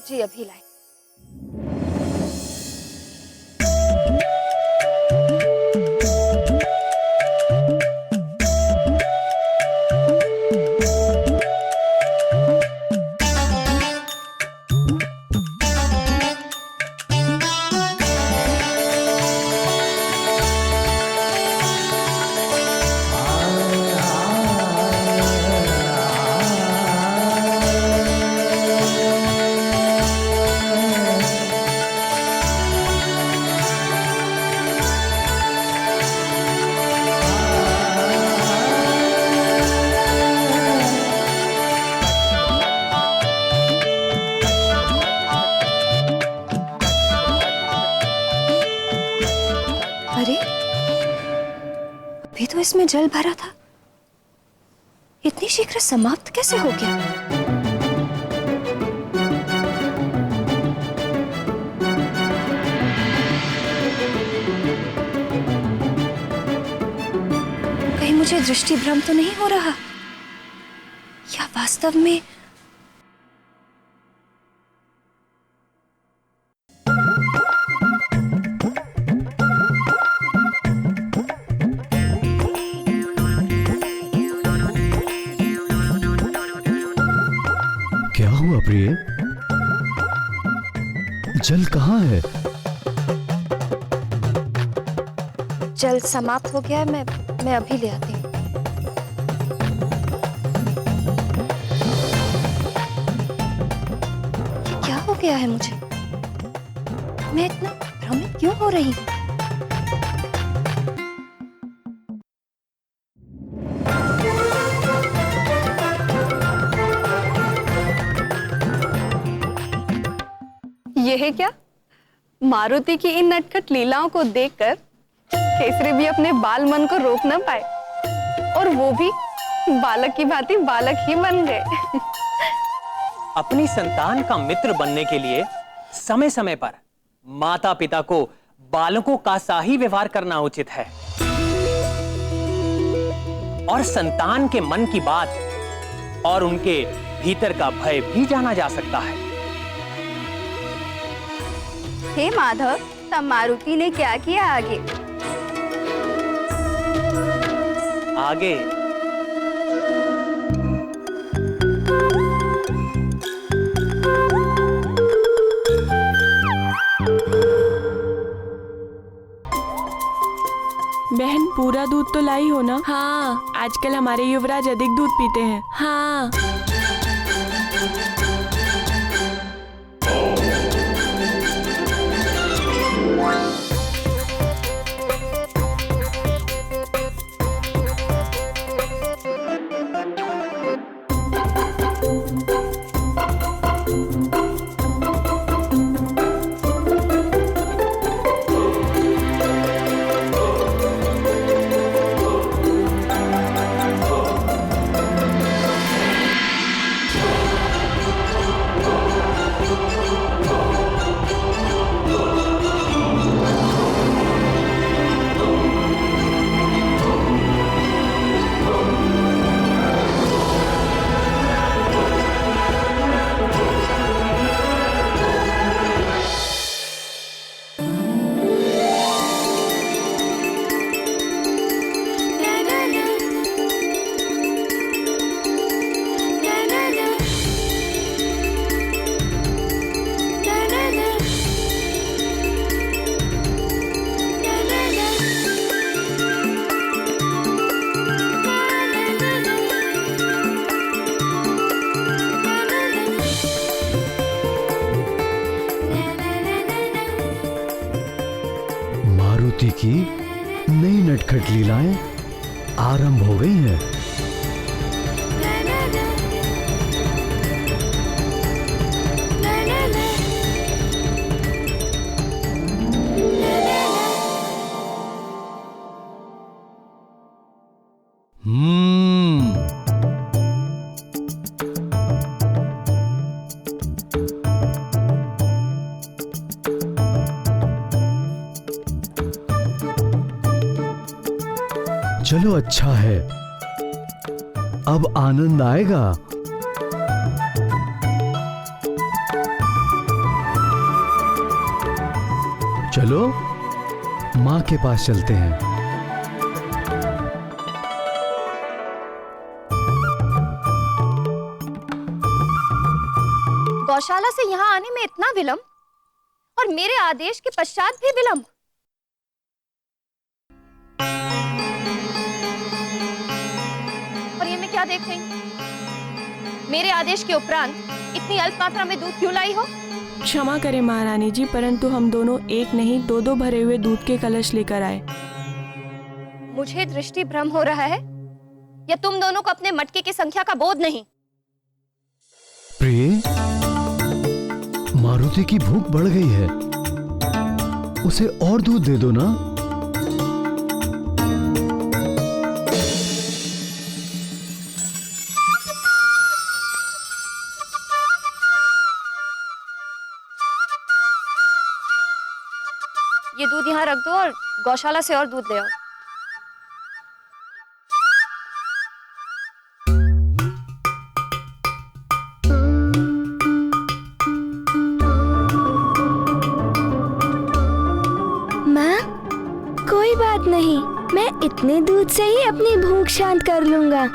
Speaker 4: जी अभी लाए। जल भरा था इतनी शीघ्र समाप्त कैसे हो गया? कहीं मुझे दृष्टि भ्रम तो नहीं हो रहा, या वास्तव में
Speaker 10: क्या हुआ प्रिय? जल कहाँ है?
Speaker 4: जल समाप्त हो गया है। मैं अभी ले आती हूँ। ये क्या हो गया है मुझे? मैं इतना भ्रमित क्यों हो रही हूँ?
Speaker 11: यह क्या? मारुति की इन नटखट लीलाओं को देखकर केसरी भी अपने बाल मन को रोक न पाए, और वो भी बालक की भांति बालक ही बन गए।
Speaker 3: अपनी संतान का मित्र बनने के लिए समय समय पर माता पिता को बालकों का सा ही व्यवहार करना उचित है, और संतान के मन की बात और उनके भीतर का भय भी जाना जा सकता है।
Speaker 11: हे माधव, तब मारुति ने क्या किया आगे?
Speaker 3: आगे
Speaker 12: बहन, पूरा दूध तो लाई हो ना? हाँ। आजकल हमारे युवराज अधिक दूध पीते हैं। हाँ।
Speaker 10: मारुति की नई नटखट लीलाएं आरंभ हो गई हैं। चलो अच्छा है, अब आनंद आएगा। चलो माँ के पास चलते हैं।
Speaker 1: गौशाला से यहाँ आने में इतना विलंब, और मेरे आदेश के पश्चात भी विलंब। और ये मैं क्या देख रही हूँ? मेरे आदेश के उपरांत इतनी अल्प मात्रा में दूध क्यों लाई हो?
Speaker 12: क्षमा करें महारानी जी, परंतु हम दोनों एक नहीं दो भरे हुए दूध के कलश लेकर आए।
Speaker 1: मुझे दृष्टि भ्रम हो रहा है, या तुम दोनों को अपने मटके की संख्या का बोध नहीं?
Speaker 10: प्रिय, मारुति की भूख बढ़ गई है, उसे और दूध दे दो ना।
Speaker 6: दूध यहाँ रख दो और गौशाला से और दूध ले आओ।
Speaker 7: माँ, कोई बात नहीं, मैं इतने दूध से ही अपनी भूख शांत कर लूंगा।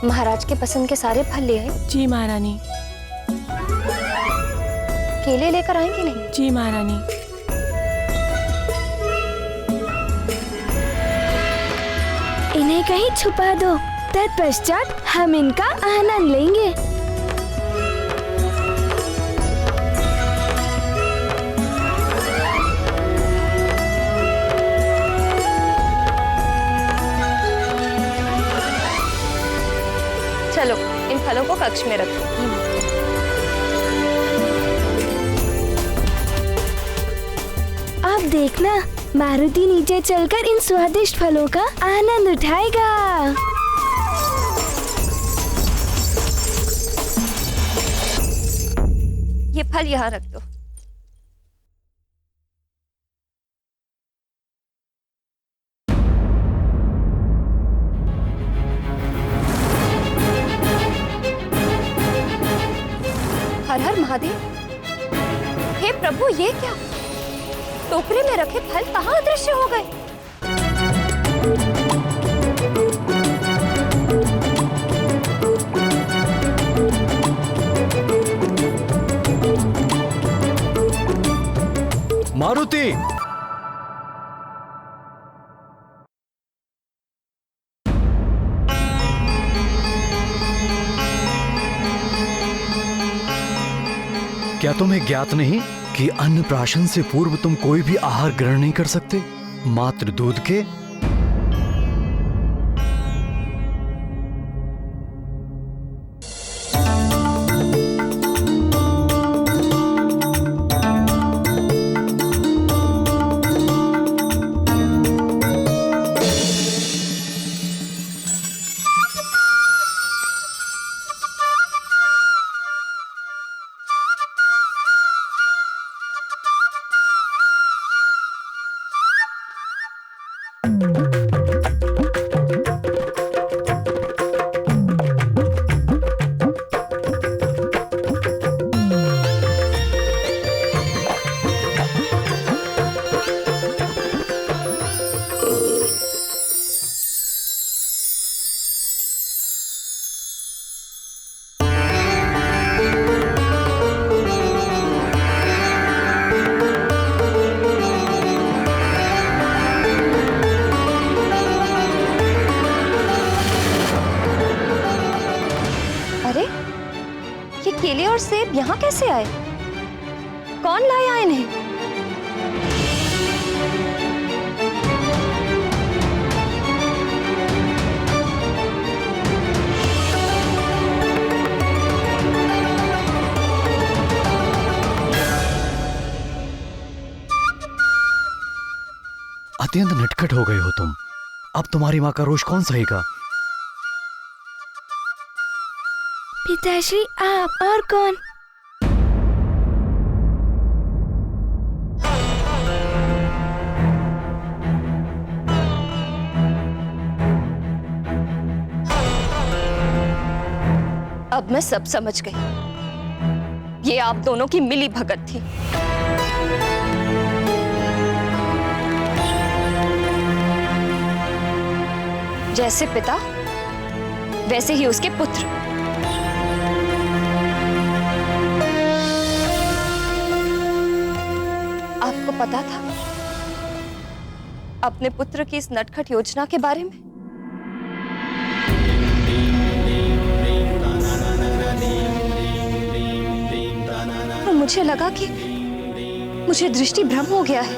Speaker 4: महाराज के पसंद के सारे फल ले आए?
Speaker 12: जी महारानी।
Speaker 4: केले लेकर आएंगे नहीं?
Speaker 12: जी महारानी।
Speaker 7: इन्हें कहीं छुपा दो, तत्पश्चात हम इनका आनंद लेंगे।
Speaker 6: चलो इन फलों को कक्ष में रखो।
Speaker 7: अब देखना, मारुति नीचे चलकर इन स्वादिष्ट फलों का आनंद उठाएगा।
Speaker 6: ये फल यहाँ रख दो। हर हर महादेव। हे प्रभु, ये क्या? टोकरे में रखे फल कहाँ अदृश्य हो गए?
Speaker 10: मारुति! क्या तुम्हें ज्ञात नहीं कि अन्नप्राशन से पूर्व तुम कोई भी आहार ग्रहण नहीं कर सकते, मात्र दूध के?
Speaker 6: केले और सेब यहाँ कैसे आए? कौन लाया इन्हें?
Speaker 10: अत्यंत नटखट हो गए हो तुम। अब तुम्हारी माँ का रोष कौन सहेगा?
Speaker 7: पिताश्री, आप और कौन?
Speaker 6: अब मैं सब समझ गई। ये आप दोनों की मिली भगत थी। जैसे पिता वैसे ही उसके पुत्र। आपको पता था,
Speaker 17: अपने पुत्र की इस नटखट योजना के बारे में? और मुझे लगा कि मुझे दृष्टि भ्रम हो गया है।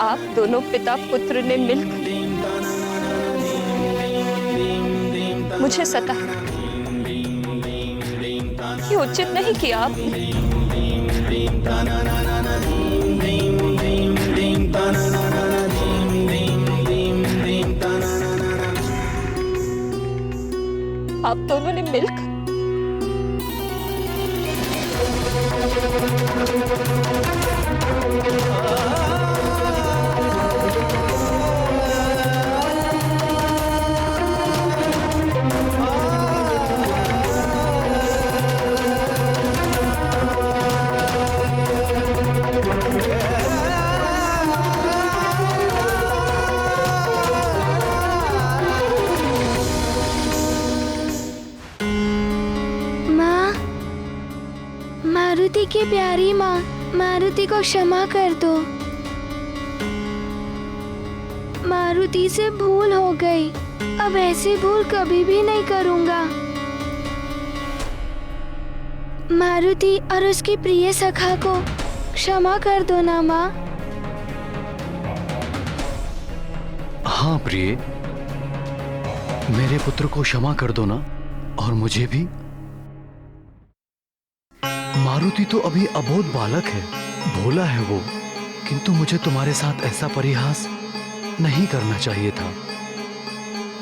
Speaker 17: आप दोनों पिता पुत्र ने मिलकर मुझे सताया। ये उचित नहीं किया आपने। आप दोनों ने मिलकर
Speaker 7: मारुति की प्यारी माँ, मारुति को क्षमा कर दो। मारुति से भूल हो गई। अब ऐसी भूल कभी भी नहीं करूँगा। मारुति और उसकी प्रिय सखा को क्षमा कर दो ना माँ।
Speaker 10: हाँ प्रिय, मेरे पुत्र को क्षमा कर दो ना, और मुझे भी। मारुति तो अभी अबोध बालक है, भोला है वो, किंतु मुझे तुम्हारे साथ ऐसा परिहास नहीं करना चाहिए था।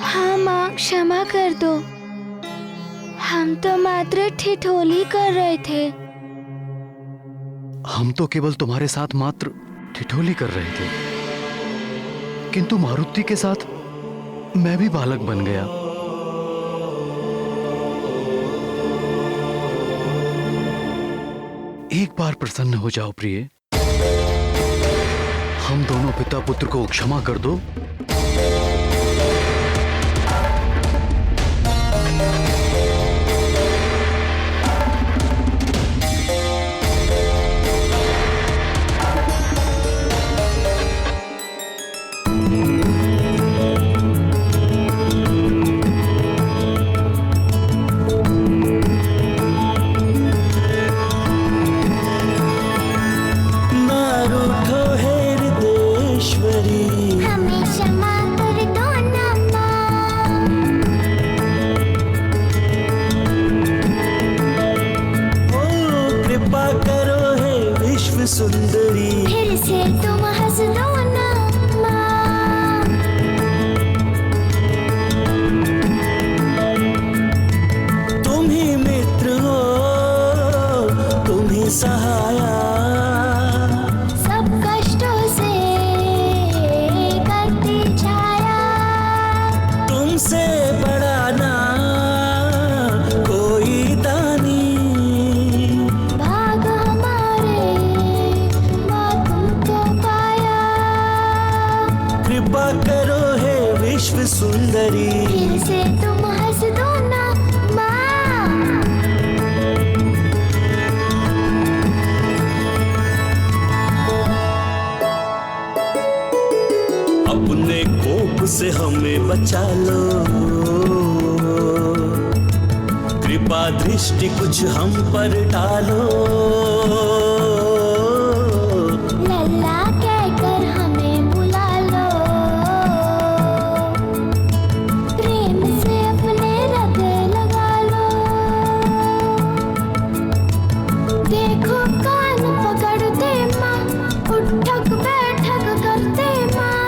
Speaker 7: हाँ माँ, क्षमा कर दो। हम तो मात्र ठिठोली कर रहे थे।
Speaker 10: हम तो केवल तुम्हारे साथ मात्र ठिठोली कर रहे थे, किंतु मारुति के साथ मैं भी बालक बन गया। एक बार प्रसन्न हो जाओ प्रिय। हम दोनों पिता पुत्र को क्षमा कर दो।
Speaker 19: सुंदरी
Speaker 7: फिर से तुम हंस दो ना माँ।
Speaker 19: तुम ही मित्र हो, तुम ही सहाया,
Speaker 7: सब कष्टों से करती छाया।
Speaker 19: तुमसे बड़ा ना कोई दानी।
Speaker 7: भाग हमारे माँ तुमको पाया।
Speaker 19: कृपा करो हे विश्व सुंदरी,
Speaker 7: फिर से तुम हंस दो ना माँ।
Speaker 19: अपने कोप से हमें बचा लो। कृपा दृष्टि कुछ हम पर डालो।
Speaker 7: लल्ला कहकर हमें बुला लो। प्रेम से अपने रग लगा लो। देखो कान पकड़ते माँ, उठक बैठक करते माँ।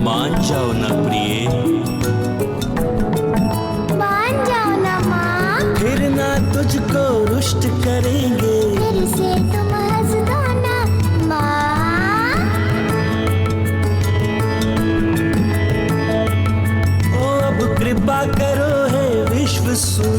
Speaker 19: मान जाओ ना प्रिय,
Speaker 7: मान जाओ ना माँ।
Speaker 19: फिर ना तुझको रुष्ट करेंगे।
Speaker 7: फिर से तुम हंस दो ना माँ।
Speaker 19: ओ अब कृपा करो हे विश्व सुंदरी।